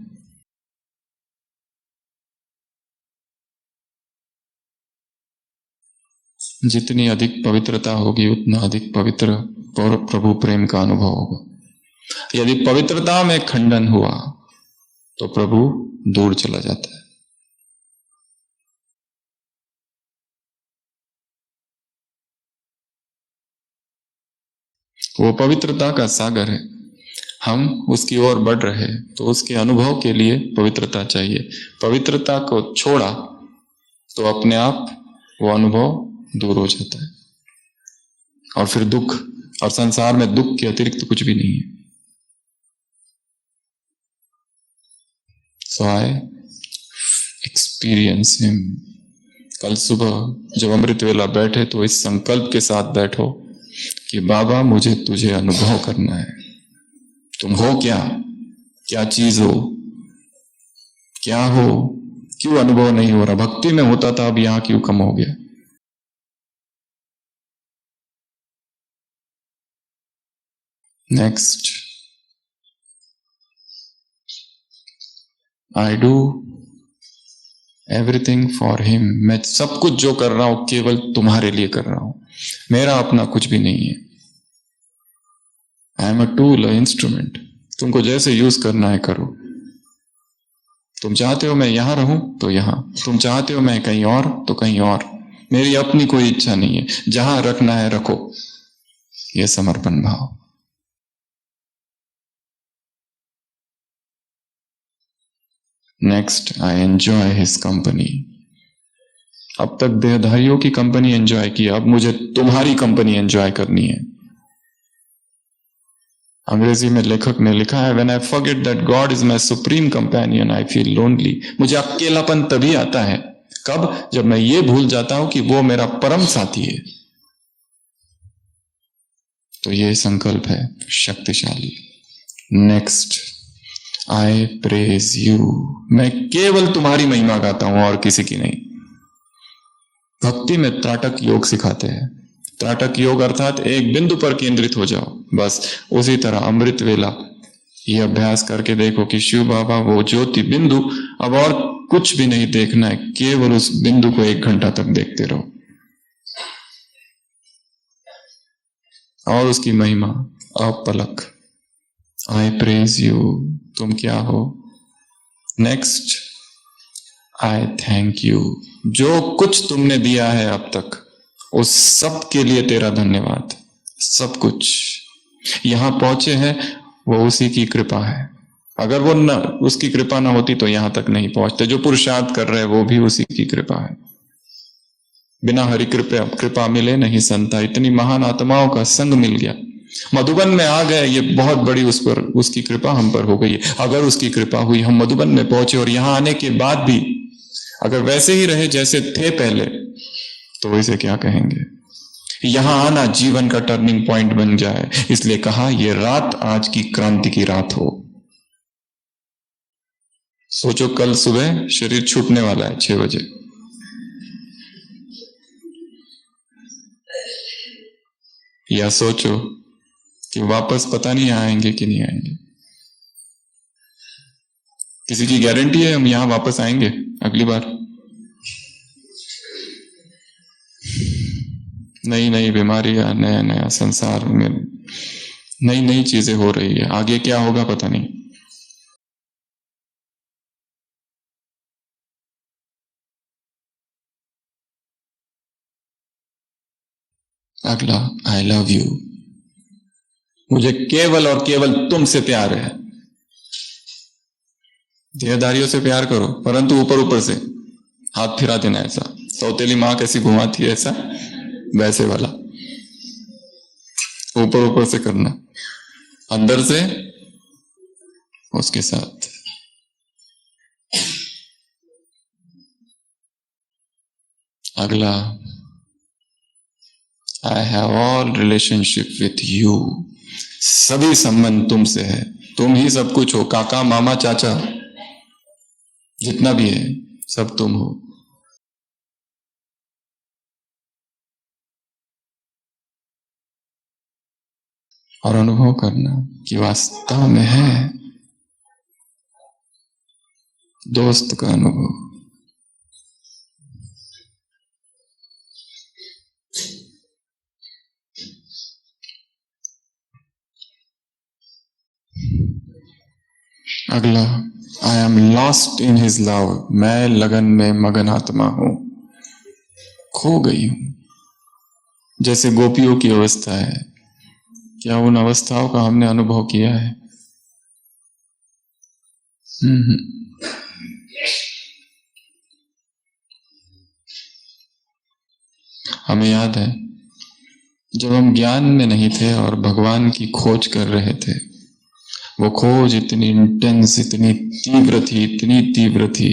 जितनी अधिक पवित्रता होगी उतना अधिक पवित्र प्रभु प्रेम का अनुभव होगा। यदि पवित्रता में खंडन हुआ तो प्रभु दूर चला जाता है। वो पवित्रता का सागर है। हम उसकी ओर बढ़ रहे तो उसके अनुभव के लिए पवित्रता चाहिए। पवित्रता को छोड़ा तो अपने आप वो अनुभव दूर हो जाता है, और फिर दुख, और संसार में दुख के अतिरिक्त कुछ भी नहीं है। सो आई एक्सपीरियंस हिम। कल सुबह जब अमृत वेला बैठे तो इस संकल्प के साथ बैठो कि बाबा मुझे तुझे अनुभव करना है। तुम हो क्या चीज हो, क्या हो, क्यों अनुभव नहीं हो रहा। भक्ति में होता था, अब यहां क्यों कम हो गया। Next, I do everything for him. मैं सब कुछ जो कर रहा हूं केवल तुम्हारे लिए कर रहा हूं, मेरा अपना कुछ भी नहीं है। I am a tool, a instrument. तुमको जैसे यूज करना है करो। तुम चाहते हो मैं यहां रहूं तो यहां, तुम चाहते हो मैं कहीं और तो कहीं और। मेरी अपनी कोई इच्छा नहीं है, जहां रखना है रखो। यह समर्पण भाव। Next, I enjoy his company. अब तक देहधारियों की कंपनी एंजॉय किया, अब मुझे तुम्हारी कंपनी एंजॉय करनी है। अंग्रेजी में लेखक ने लिखा है, When I forget that God is my supreme companion, I feel lonely। मुझे अकेलापन तभी आता है, कब? जब मैं ये भूल जाता हूं कि वो मेरा परम साथी है। तो ये संकल्प है शक्तिशाली। Next, I praise you. मैं केवल तुम्हारी महिमा गाता हूं और किसी की नहीं। भक्ति में त्राटक योग सिखाते हैं। त्राटक योग अर्थात एक बिंदु पर केंद्रित हो जाओ, बस। उसी तरह अमृत वेला ये अभ्यास करके देखो कि शिव बाबा वो ज्योति बिंदु, अब और कुछ भी नहीं देखना है, केवल उस बिंदु को 1 घंटा तक देखते रहो और उसकी महिमा अपलक। आई प्रेज यू। तुम क्या हो। नेक्स्ट, आई थैंक यू, जो कुछ तुमने दिया है अब तक उस सब के लिए तेरा धन्यवाद। सब कुछ यहां पहुंचे हैं वो उसी की कृपा है। अगर वो न उसकी कृपा ना होती तो यहां तक नहीं पहुंचते। जो पुरुषार्थ कर रहे हैं वो भी उसी की कृपा है। बिना हरि कृपा मिले नहीं संता। इतनी महान आत्माओं का संग मिल गया, मधुबन में आ गए, ये बहुत बड़ी उस पर उसकी कृपा हम पर हो गई है। अगर उसकी कृपा हुई हम मधुबन में पहुंचे और यहां आने के बाद भी अगर वैसे ही रहे जैसे थे पहले तो इसे क्या कहेंगे। यहां आना जीवन का टर्निंग पॉइंट बन जाए, इसलिए कहा ये रात आज की क्रांति की रात हो। सोचो कल सुबह शरीर छूटने वाला है 6 बजे, या सोचो कि वापस पता नहीं आएंगे कि नहीं आएंगे। किसी की गारंटी है हम यहां वापस आएंगे अगली बार? नई नई बीमारियां, नया नया संसार में नई नई चीजें हो रही है, आगे क्या होगा पता नहीं। अगला, आई लव यू, मुझे केवल और केवल तुमसे प्यार है। देहदारियों से प्यार करो परंतु ऊपर ऊपर से हाथ फिरा देना, ऐसा सौतेली माँ कैसी घुमाती है ऐसा वैसे वाला, ऊपर ऊपर से करना, अंदर से उसके साथ। अगला, I have all relationship with you, सभी संबंध तुमसे है, तुम ही सब कुछ हो, काका मामा चाचा जितना भी है सब तुम हो। और अनुभव करना कि वास्तव में है दोस्त का अनुभव। अगला, I am lost in his love, मैं लगन में मगन आत्मा हूं, खो गई हूं। जैसे गोपियों की अवस्था है, क्या उन अवस्थाओं का हमने अनुभव किया है? हमें याद है जब हम ज्ञान में नहीं थे और भगवान की खोज कर रहे थे, वो खोज इतनी इंटेंस, इतनी तीव्र थी, इतनी तीव्र थी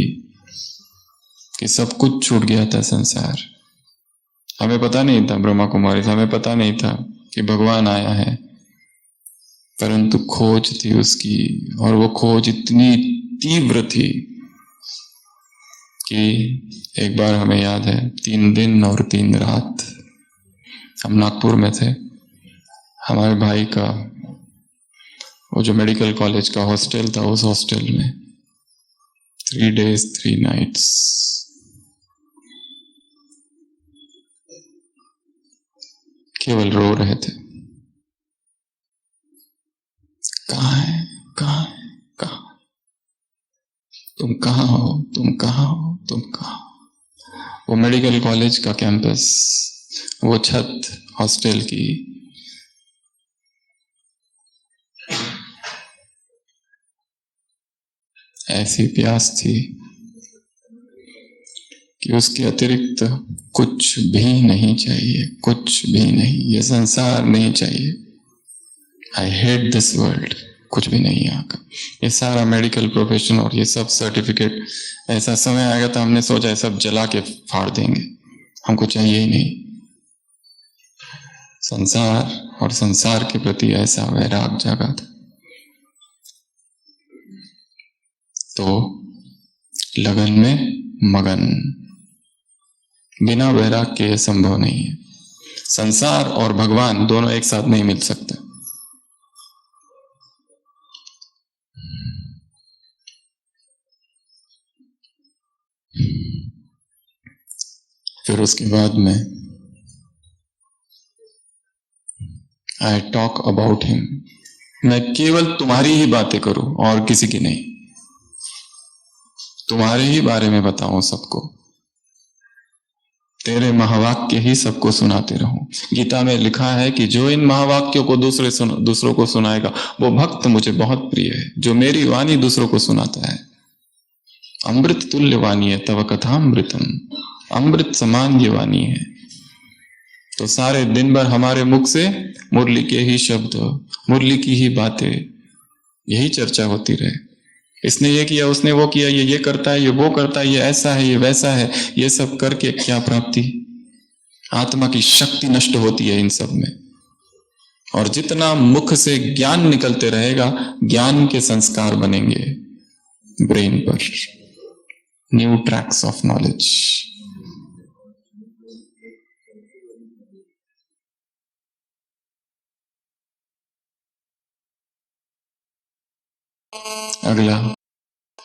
कि सब कुछ छूट गया था संसार। हमें पता नहीं था, ब्रह्मा कुमारी से हमें पता नहीं था कि भगवान आया है, परंतु खोज थी उसकी, और वो खोज इतनी तीव्र थी कि एक बार हमें याद है 3 दिन और 3 रात हम नागपुर में थे। हमारे भाई का वो जो मेडिकल कॉलेज का हॉस्टल था, उस हॉस्टल में 3 days 3 nights केवल रो रहे थे, कहाँ है, कहाँ है, कहाँ, तुम कहाँ हो, तुम कहाँ हो, तुम कहाँ हो। वो मेडिकल कॉलेज का कैंपस, वो छत हॉस्टल की, ऐसी प्यास थी कि उसके अतिरिक्त कुछ भी नहीं चाहिए, कुछ भी नहीं, ये संसार नहीं चाहिए। आई हेट दिस वर्ल्ड, कुछ भी नहीं यहाँ का। ये सारा मेडिकल प्रोफेशन और ये सब सर्टिफिकेट, ऐसा समय आएगा तो हमने सोचा है सब जला के फाड़ देंगे, हमको चाहिए ही नहीं। संसार और संसार के प्रति ऐसा वैराग जागा था। तो लगन में मगन, बिना वैराग के यह संभव नहीं है। संसार और भगवान दोनों एक साथ नहीं मिल सकते। फिर उसके बाद में आई टॉक अबाउट हिम, मैं केवल तुम्हारी ही बातें करूं और किसी की नहीं। तुम्हारे ही बारे में बताऊं सबको, तेरे महावाक्य ही सबको सुनाते रहूं। गीता में लिखा है कि जो इन महावाक्यों को दूसरों को सुनाएगा वो भक्त मुझे बहुत प्रिय है। जो मेरी वाणी दूसरों को सुनाता है, अमृत तुल्य वाणी है तव कथामृतम, अमृत समान ये वाणी है। तो सारे दिन भर हमारे मुख से मुरली के ही शब्द, मुरली की ही बातें, यही चर्चा होती रहे। इसने ये किया, उसने वो किया, ये करता है, ये वो करता है, ये ऐसा है, ये वैसा है। ये सब करके क्या प्राप्ति? आत्मा की शक्ति नष्ट होती है इन सब में। और जितना मुख से ज्ञान निकलते रहेगा, ज्ञान के संस्कार बनेंगे ब्रेन पर, न्यू ट्रैक्स ऑफ नॉलेज। अगला,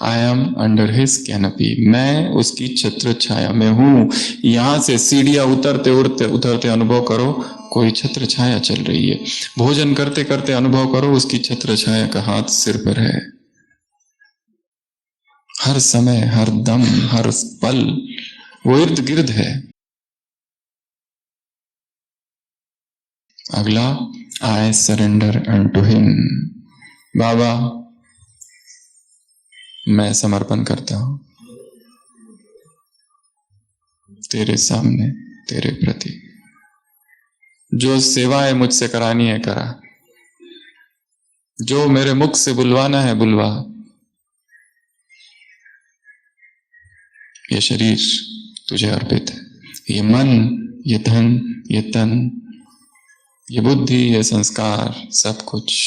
I am under his canopy, मैं उसकी छत्र छाया में हूं। यहां से सीढ़ियां उतरते उतरते अनुभव करो, कोई छत्र छाया चल रही है। भोजन करते करते अनुभव करो, उसकी छत्र छाया का हाथ सिर पर है। हर समय, हर दम, हर पल वो इर्द गिर्द है। अगला, आई सरेंडर अनटू हिम, बाबा मैं समर्पण करता हूं तेरे सामने, तेरे प्रति। जो सेवाएं मुझसे करानी है करा, जो मेरे मुख से बुलवाना है बुलवा। ये शरीर तुझे अर्पित है, ये मन, ये धन, ये तन, ये बुद्धि, ये संस्कार, सब कुछ।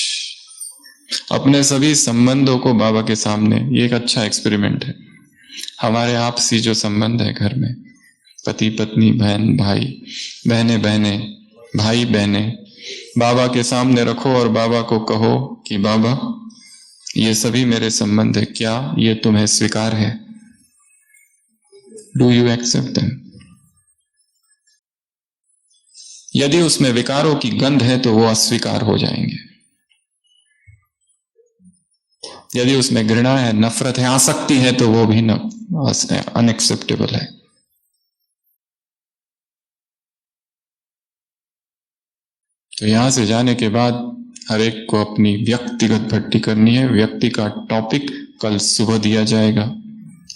अपने सभी संबंधों को बाबा के सामने, ये एक अच्छा एक्सपेरिमेंट है। हमारे आपसी जो संबंध है घर में, पति पत्नी, बहन भाई, बहने बहने, भाई बहने, बाबा के सामने रखो और बाबा को कहो कि बाबा ये सभी मेरे संबंध है, क्या ये तुम्हें स्वीकार है? Do you accept them? यदि उसमें विकारों की गंध है तो वो अस्वीकार हो जाएंगे। यदि उसमें घृणा है, नफरत है, आसक्ति है तो वो भी अनएक्सेप्टेबल है। तो यहां से जाने के बाद हर एक को अपनी व्यक्तिगत भट्टी करनी है। व्यक्ति का टॉपिक कल सुबह दिया जाएगा,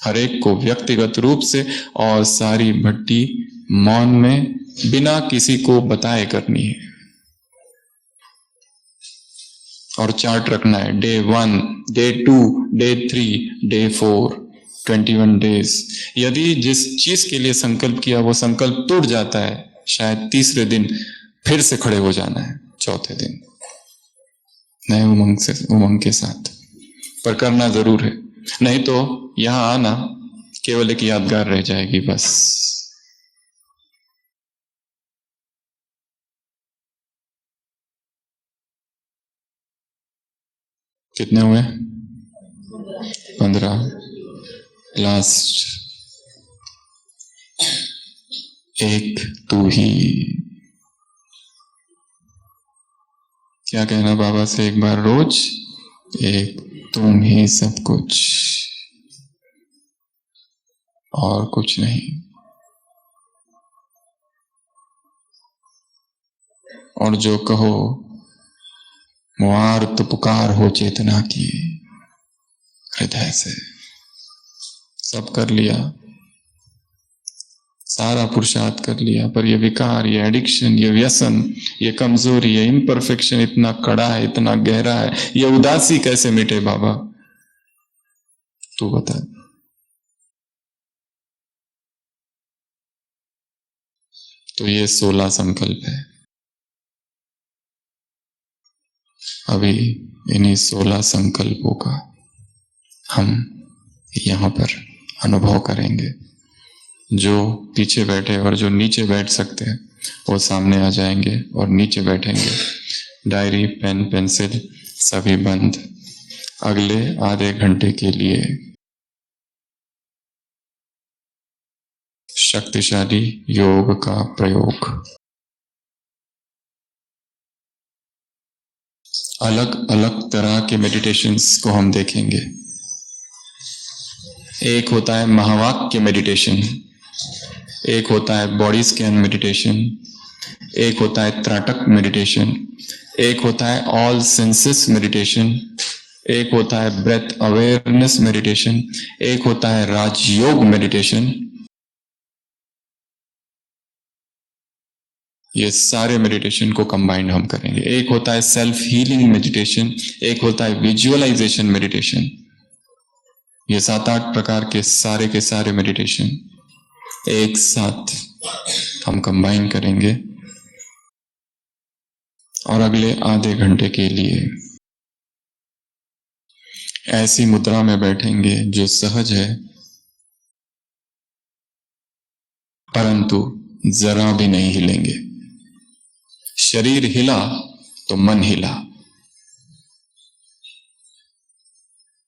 हर एक को व्यक्तिगत रूप से, और सारी भट्टी मौन में बिना किसी को बताए करनी है। और चार्ट रखना है, day 1, day 2, day 3, day 4, 21 days. यदि जिस चीज के लिए संकल्प किया वो संकल्प टूट जाता है, शायद तीसरे दिन फिर से खड़े हो जाना है, चौथे दिन नए उमंग के साथ, पर करना जरूर है। नहीं तो यहां आना केवल एक यादगार रह जाएगी बस। कितने हुए? 15। लास्ट एक तू ही। क्या कहना बाबा से एक बार रोज? एक तुम ही सब कुछ, और कुछ नहीं। और जो कहो मुआर्त पुकार हो चेतना की, हृदय से सब कर लिया, सारा पुरुषार्थ कर लिया, पर ये विकार, ये एडिक्शन, ये व्यसन, ये कमजोरी, ये इम्परफेक्शन इतना कड़ा है, इतना गहरा है, ये उदासी कैसे मिटे बाबा? तू बता। तो ये 16 संकल्प है। अभी इन्हीं 16 संकल्पों का हम यहां पर अनुभव करेंगे। जो पीछे बैठे और जो नीचे बैठ सकते हैं वो सामने आ जाएंगे और नीचे बैठेंगे। डायरी, पेन, पेंसिल सभी बंद। अगले आधे घंटे के लिए शक्तिशाली योग का प्रयोग। अलग अलग तरह के मेडिटेशंस को हम देखेंगे। एक होता है महावाक्य मेडिटेशन, एक होता है बॉडी स्कैन मेडिटेशन, एक होता है त्राटक मेडिटेशन, एक होता है ऑल सेंसेस मेडिटेशन, एक होता है ब्रेथ अवेयरनेस मेडिटेशन, एक होता है राजयोग मेडिटेशन। ये सारे मेडिटेशन को कंबाइंड हम करेंगे। एक होता है सेल्फ हीलिंग मेडिटेशन, एक होता है विजुअलाइजेशन मेडिटेशन। ये 7-8 प्रकार के सारे मेडिटेशन एक साथ हम कंबाइन करेंगे और अगले आधे घंटे के लिए ऐसी मुद्रा में बैठेंगे जो सहज है, परंतु जरा भी नहीं हिलेंगे। शरीर हिला तो मन हिला,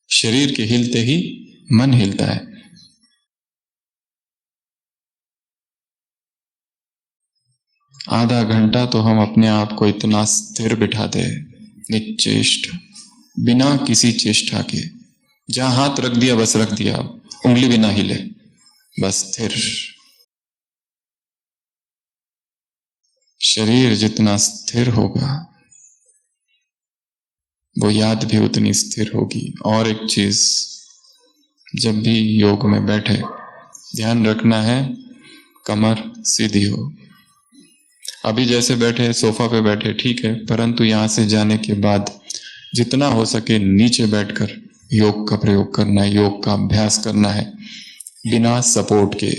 शरीर के हिलते ही मन हिलता है। आधा घंटा तो हम अपने आप को इतना स्थिर बिठा दे, निश्चेष्ट, बिना किसी चेष्टा के। जहां हाथ रख दिया बस रख दिया, उंगली भी ना हिले, बस स्थिर। शरीर जितना स्थिर होगा वो याद भी उतनी स्थिर होगी। और एक चीज, जब भी योग में बैठे ध्यान रखना है कमर सीधी हो। अभी जैसे बैठे सोफा पे बैठे ठीक है, परंतु यहां से जाने के बाद जितना हो सके नीचे बैठकर योग का प्रयोग करना है, योग का अभ्यास करना है बिना सपोर्ट के।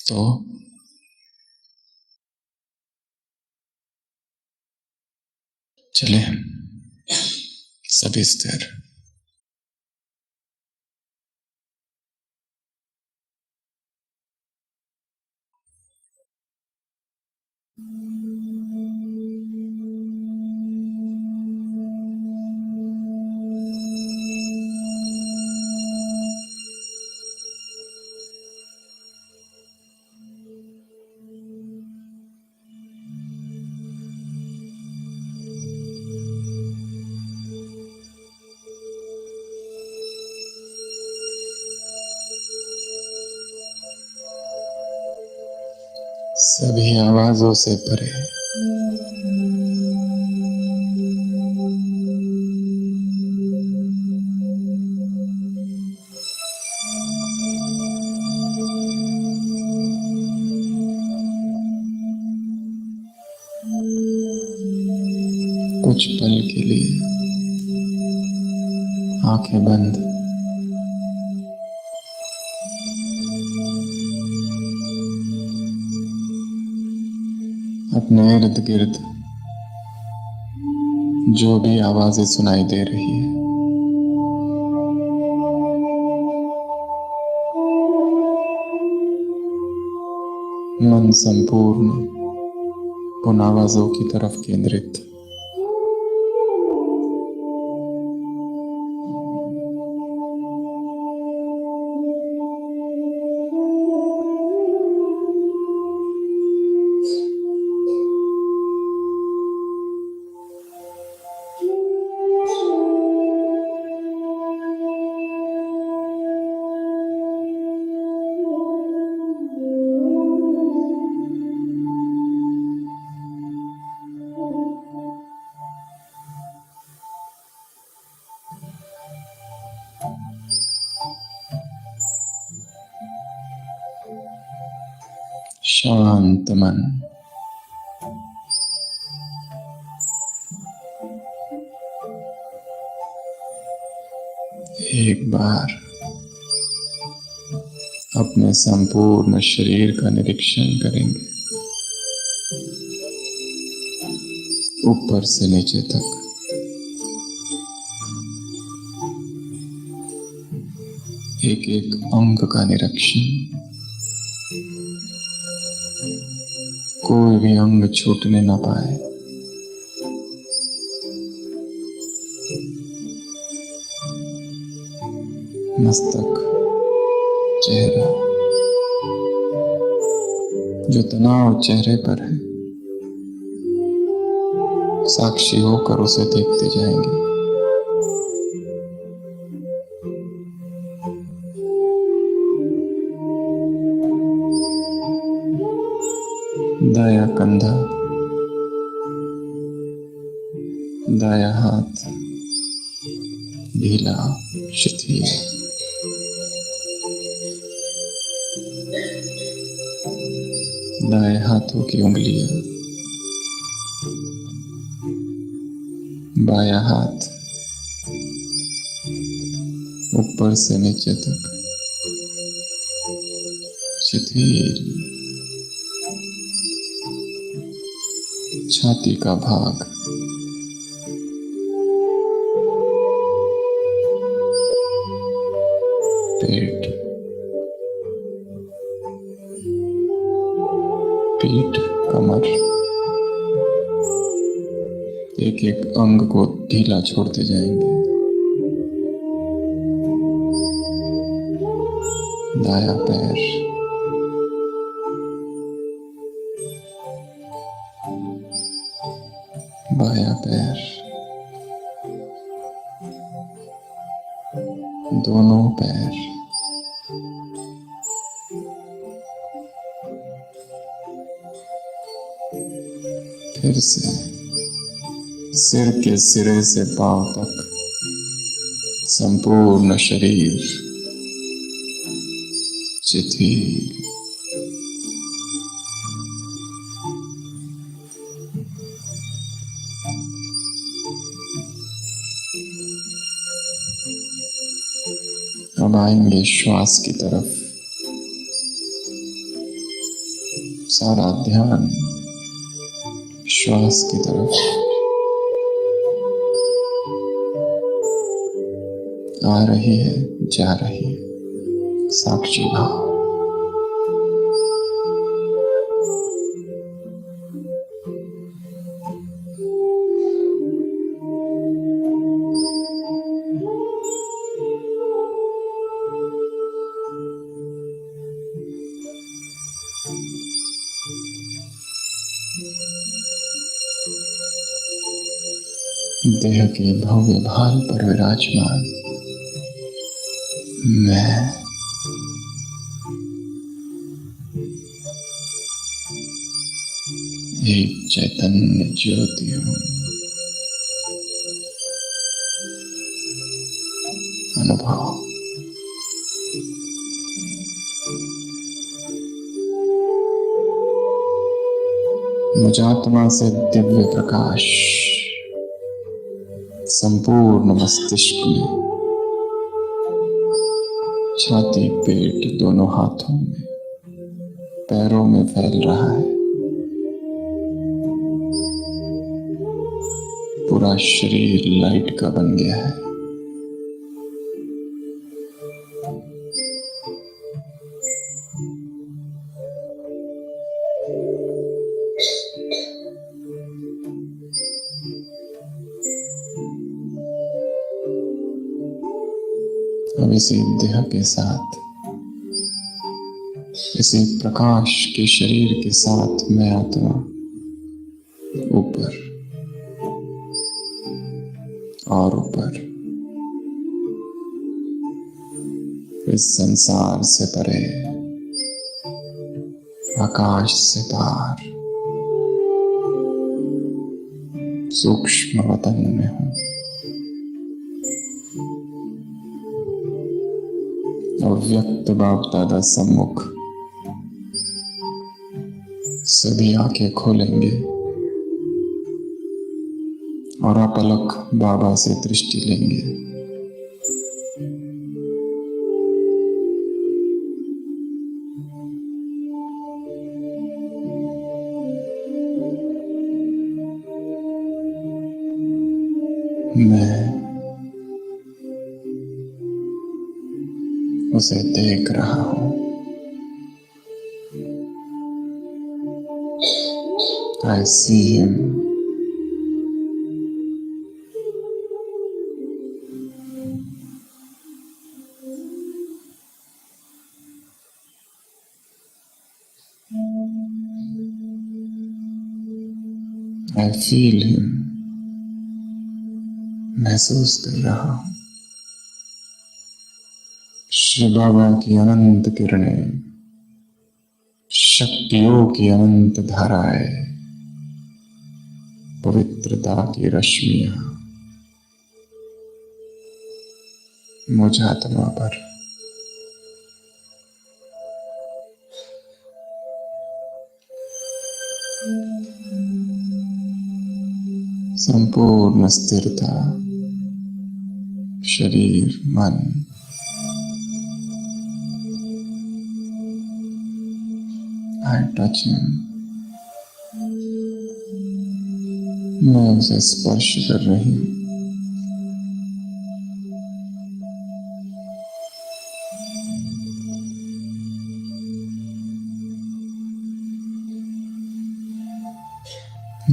तो चले सभी स्थिर। सभी आवाजों से परे कुछ पल के लिए आंखें बंद, अपने इर्द गिर्द जो भी आवाजें सुनाई दे रही है मन संपूर्ण उन आवाजों की तरफ केंद्रित। शांत मन, एक बार अपने संपूर्ण शरीर का निरीक्षण करेंगे, ऊपर से नीचे तक। एक एक अंग का निरीक्षण, कोई भी अंग छूटने ना पाए। मस्तक, चेहरा, जो तनाव चेहरे पर है साक्षी होकर उसे देखते जाएंगे। बाया कंधा, दाया हाथ ढीला शिथिल, दाएं हाथों की उंगलियां, बाया हाथ ऊपर से नीचे तक शिथिल, छाती का भाग पेट, पीठ, कमर, एक एक अंग को ढीला छोड़ते जाएंगे। दाया पैर, बाया पैर, दोनों पैर, फिर से सिर के सिरे से पांव तक संपूर्ण शरीर शिथिल, अब आएंगे श्वास की तरफ। सारा ध्यान श्वास की तरफ। आ रही है, जा रही है, साक्षी भाव। देह के भव्य भाल पर विराजमान मैं एक चैतन्य ज्योति हूं। अनुभव मुझात्मा से दिव्य प्रकाश संपूर्ण मस्तिष्क में, छाती, पेट, दोनों हाथों में, पैरों में फैल रहा है। पूरा शरीर लाइट का बन गया है। अब इसी देह के साथ, इसी प्रकाश के शरीर के साथ मैं आत्मा ऊपर और ऊपर, इस संसार से परे, आकाश से पार, सूक्ष्म वतन में हूं। अव्यक्त बाप दादा सम्मुख सभी आंखें खोलेंगे और अपलक बाबा से दृष्टि लेंगे। मैं उसे देख रहा हूं। I see him. I feel him. महसूस कर रहा हूं। श्री बाबा की अनंत किरणें शक्तियों की अनंत धाराएं, पवित्रता की रश्मियां मुझ आत्मा पर संपूर्ण स्थिरता, शरीर मन I touch him, मैं उसे स्पर्श कर रही हूँ।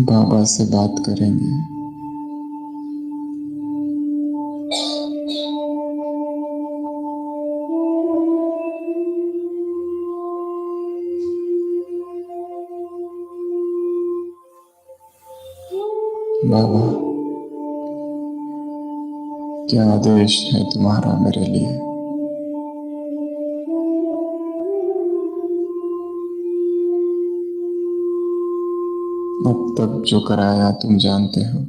बाबा से बात करेंगे। बाबा, क्या आदेश है तुम्हारा मेरे लिए? अब तक जो कराया तुम जानते हो।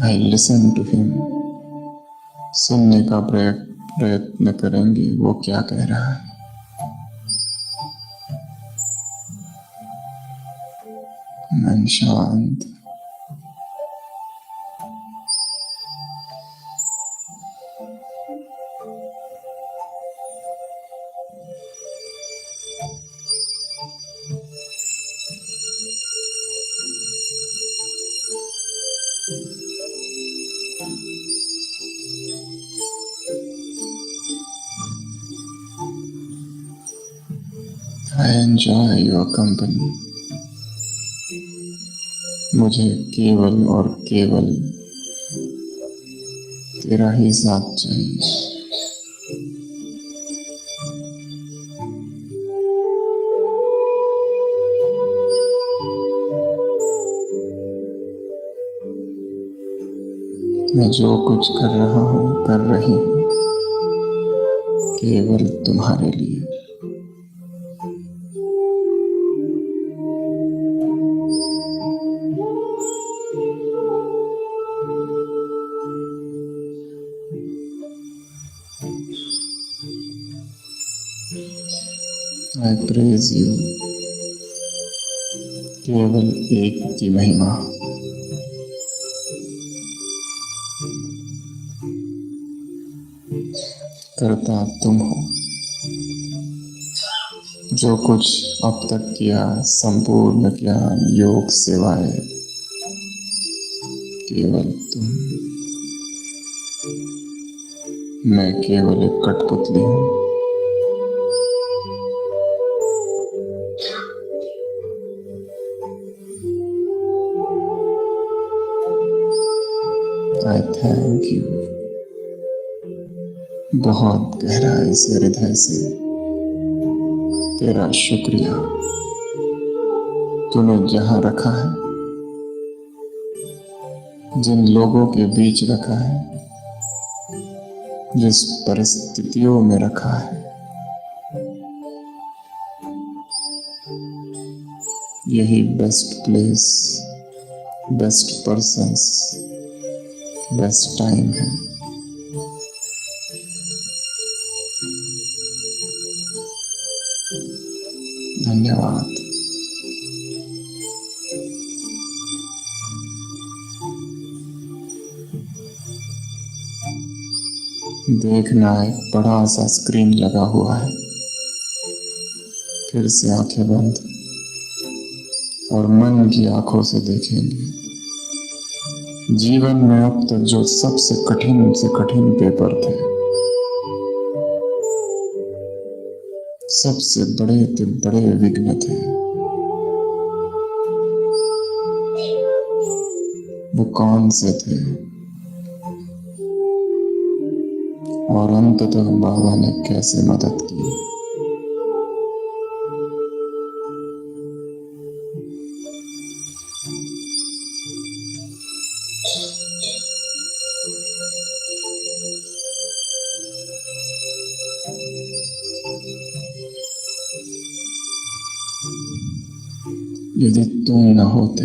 I listen to him. सुनने का प्रयत्न करेंगे वो क्या कह रहा है। मन शांत, I enjoy your company. मुझे केवल और केवल तेरा ही साथ चाहिए। मैं जो कुछ कर रहा हूँ, कर रही हूँ, केवल तुम्हारे लिए। I praise you. केवल एक की महिमा। करता तुम हो। जो कुछ अब तक किया, संपूर्ण ज्ञान, योग, सेवाएं, केवल तुम। मैं केवल एक कठपुतली हूँ। I thank you. बहुत गहराई से, हृदय से तेरा शुक्रिया। तूने जहां रखा है, जिन लोगों के बीच रखा है, जिस परिस्थितियों में रखा है, यही best place, best persons, best time है। धन्यवाद। देखना, एक बड़ा सा स्क्रीन लगा हुआ है। फिर से आंखें बंद और मन की आंखों से देखेंगे जीवन में अब तक जो सबसे कठिन से कठिन पेपर थे, सबसे बड़े से बड़े विघ्न थे, वो कौन से थे और अंततः बाबा ने कैसे मदद की। यदि तुम न होते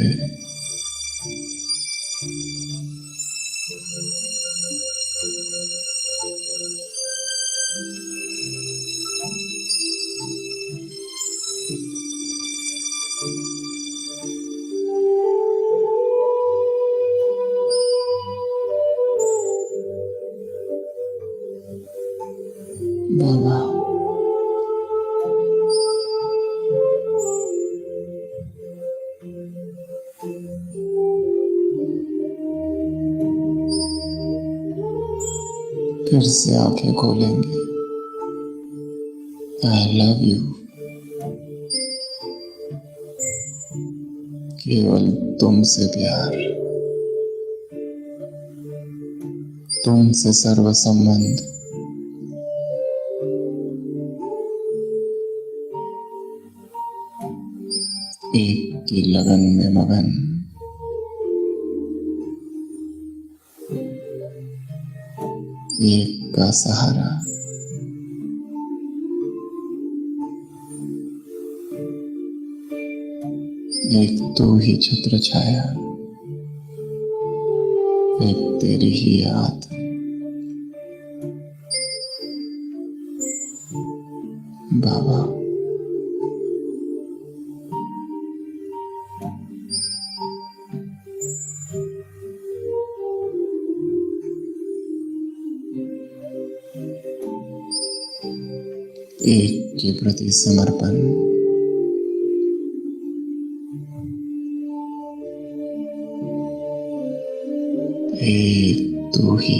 बाबा, फिर से आंखें खोलेंगे। आई लव यू, केवल तुमसे प्यार, तुमसे सर्व संबंध, एक की लगन में मगन, एक का सहारा, एक तू ही छत्र छाया, एक तेरी ही याद। बाबा, एक के प्रति समर्पण, एक तू ही।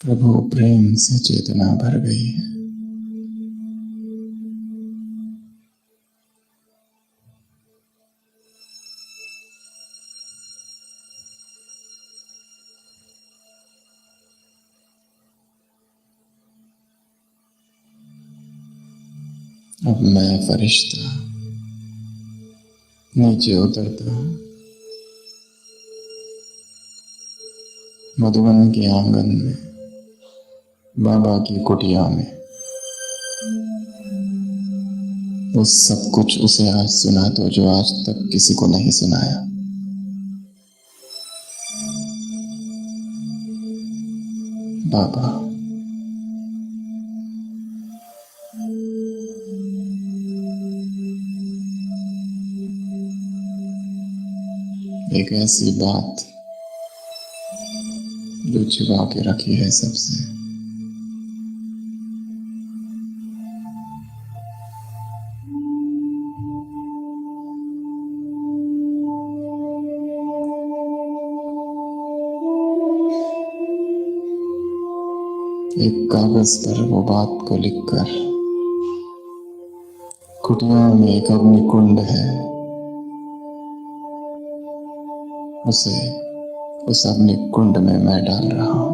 प्रभु, प्रेम से चेतना भर गई है। अब मैं फरिश्ता नीचे उतरता हूं, मधुबन के आंगन में, बाबा की कुटिया में। वो सब कुछ उसे आज सुना दो जो आज तक किसी को नहीं सुनाया। बाबा, एक ऐसी बात जो छिपा के रखी है सबसे, एक कागज पर वो बात को लिखकर। कुटिया में एक अग्नि कुंड है, उसे उस अग्नि कुंड में मैं डाल रहा हूं।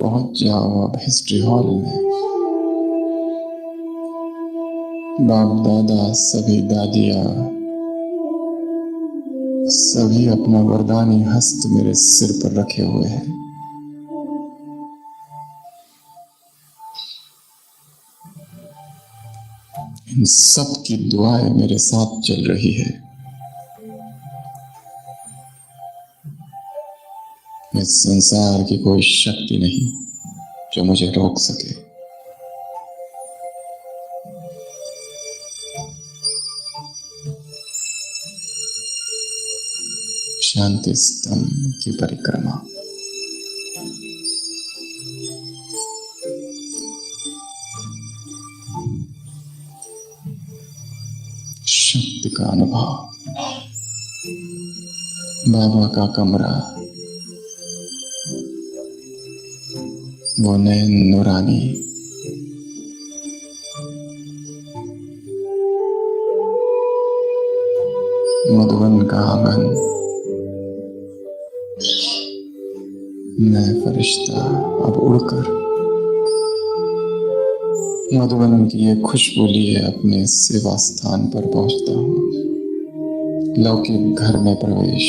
पहुंच जाओ अब हिस्ट्री हॉल में। बाप दादा, सभी दादियां, सभी अपना वरदानी हस्त मेरे सिर पर रखे हुए हैं। इन सब की दुआएं मेरे साथ चल रही है। इस संसार की कोई शक्ति नहीं जो मुझे रोक सके। शांति स्तंभ की परिक्रमा। शक्ति का अनुभव। बाबा का कमरा, वो नैन नूरानी, मधुबन का आंगन, मैं फरिश्ता अब उड़कर मधुबन की ये खुशबू लिए अपने सेवा स्थान पर पहुंचता हूँ। लौकिक घर में प्रवेश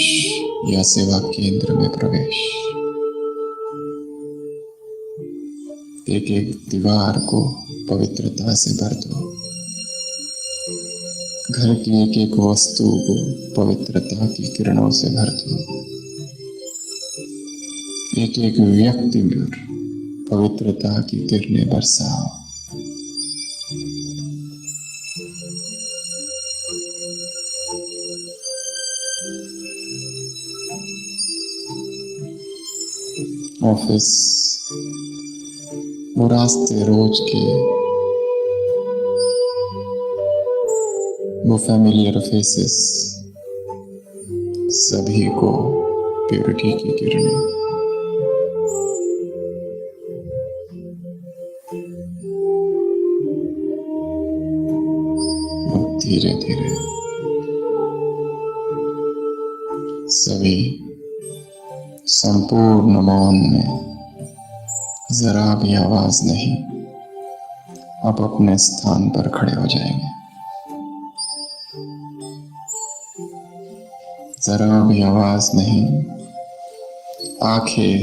या सेवा केंद्र में प्रवेश, एक एक दीवार को पवित्रता से भर दो, घर की एक एक वस्तु को पवित्रता की किरणों से भर दो, एक एक व्यक्ति पर पवित्रता की किरणें बरसाओ। ऑफिस, वो रास्ते रोज के, वो फैमिलियर फेसेस, सभी को प्योरिटी की किरणें। धीरे धीरे सभी संपूर्ण मौन में, जरा भी आवाज नहीं, अब अपने स्थान पर खड़े हो जाएंगे। जरा भी आवाज नहीं, आंखें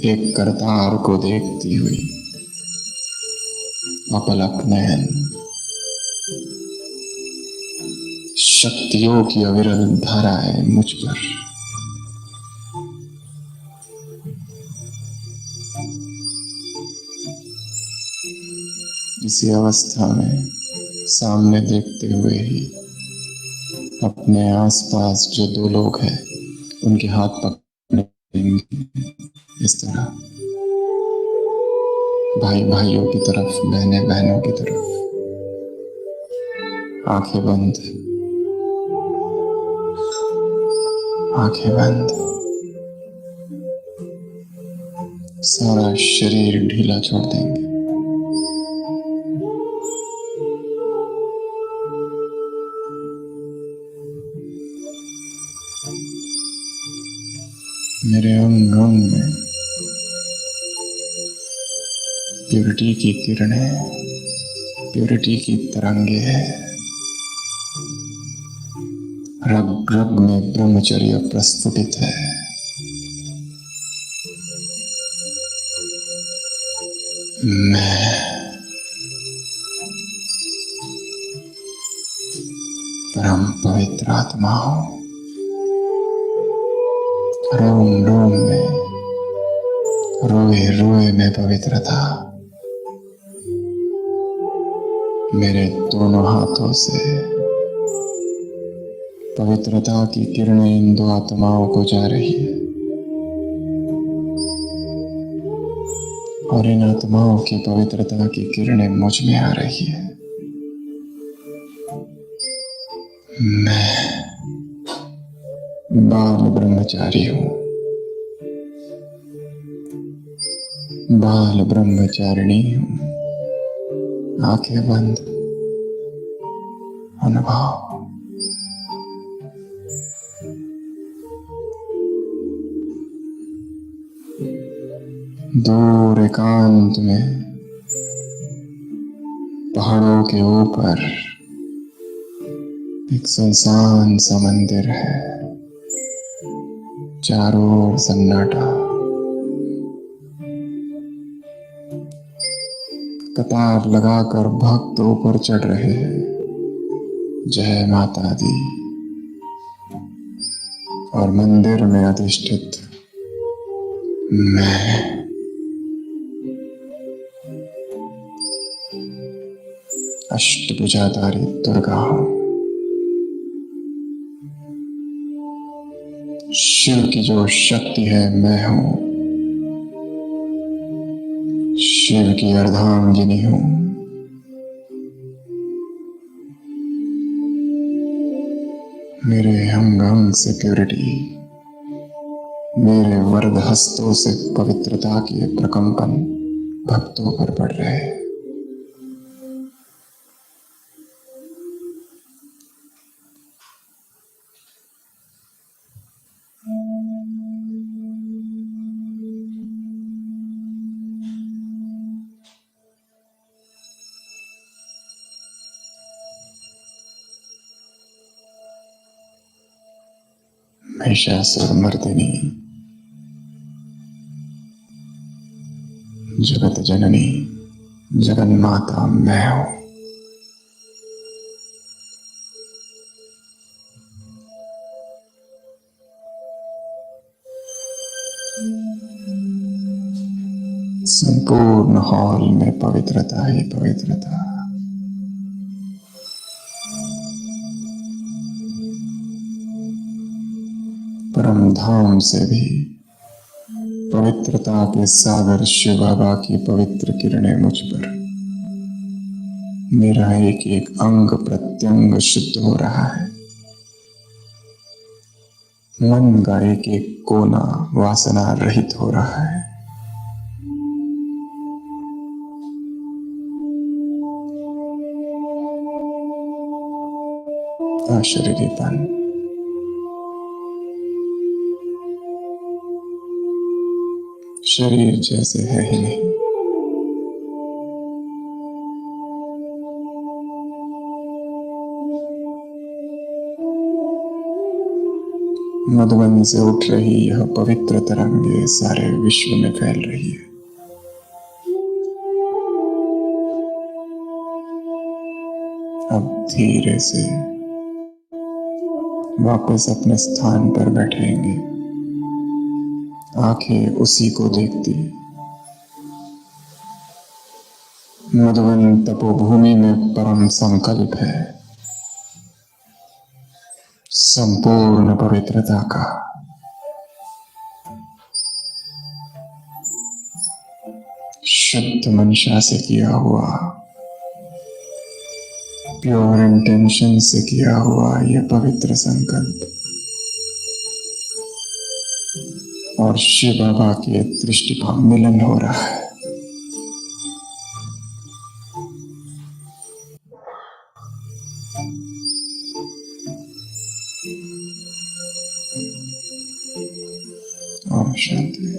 एक करतार को देखती हुई, अपलक नयन, शक्तियों की अविरल धाराएं मुझ पर। इसी अवस्था में सामने देखते हुए ही अपने आसपास जो दो लोग हैं उनके हाथ पकड़ेंगे, इस तरह भाई भाइयों की तरफ, बहनें बहनों की तरफ, आंखें बंद, आंखें बंद, सारा शरीर ढीला छोड़ देंगे। मेरे अंग अंग में प्योरिटी की किरणें, प्योरिटी की तरंगे है। रग रग में ब्रह्मचर्य प्रस्फुटित है। मैं परम पवित्र आत्मा हूं। रोम रोम में, रोए रोए में पवित्रता। मेरे दोनों हाथों से पवित्रता की किरणें इन दो आत्माओं को जा रही है और इन आत्माओं की पवित्रता की किरणें मुझ में आ रही है। मैं बाल ब्रह्मचारी हूं, बाल ब्रह्मचारिणी हूं। आंखें बंद, अनुभव। दूर एकांत में पहाड़ों के ऊपर एक सुनसान सा मंदिर है। चारों ओर सन्नाटा, कतार लगाकर भक्त ऊपर चढ़ रहे हैं। जय माता दी। और मंदिर में अधिष्ठित मैं अष्टभुजाधारी दुर्गा हूं। शिव की जो शक्ति है मैं हूं। शिव की अर्धांगिनी हूं। मेरे अंग अंग से प्योरिटी, मेरे वरद हस्तों से पवित्रता के प्रकंपन भक्तों पर पड़ रहे हैं। महिषासुरमर्दिनी जगत जननी जगन्माता मैं हूं। संपूर्ण हॉल में पवित्रता ही पवित्रता। परम धाम से भी पवित्रता के सागर शिव बाबा की पवित्र किरणें मुझ पर। मेरा एक एक अंग प्रत्यंग शुद्ध हो रहा है। मन का एक एक कोना वासना रहित हो रहा है। अशरीरीपन, शरीर जैसे है ही नहीं। मधुबन से उठ रही यह पवित्र तरंगे सारे विश्व में फैल रही है। अब धीरे से वापस अपने स्थान पर बैठेंगे, आंखें उसी को देखती। मधुबन तपोभूमि में परम संकल्प है, संपूर्ण पवित्रता का। शुद्ध मंशा से किया हुआ, प्योर इंटेंशन से किया हुआ यह पवित्र संकल्प और शिव बाबा के दृष्टि का मिलन हो रहा है। ओम शांति।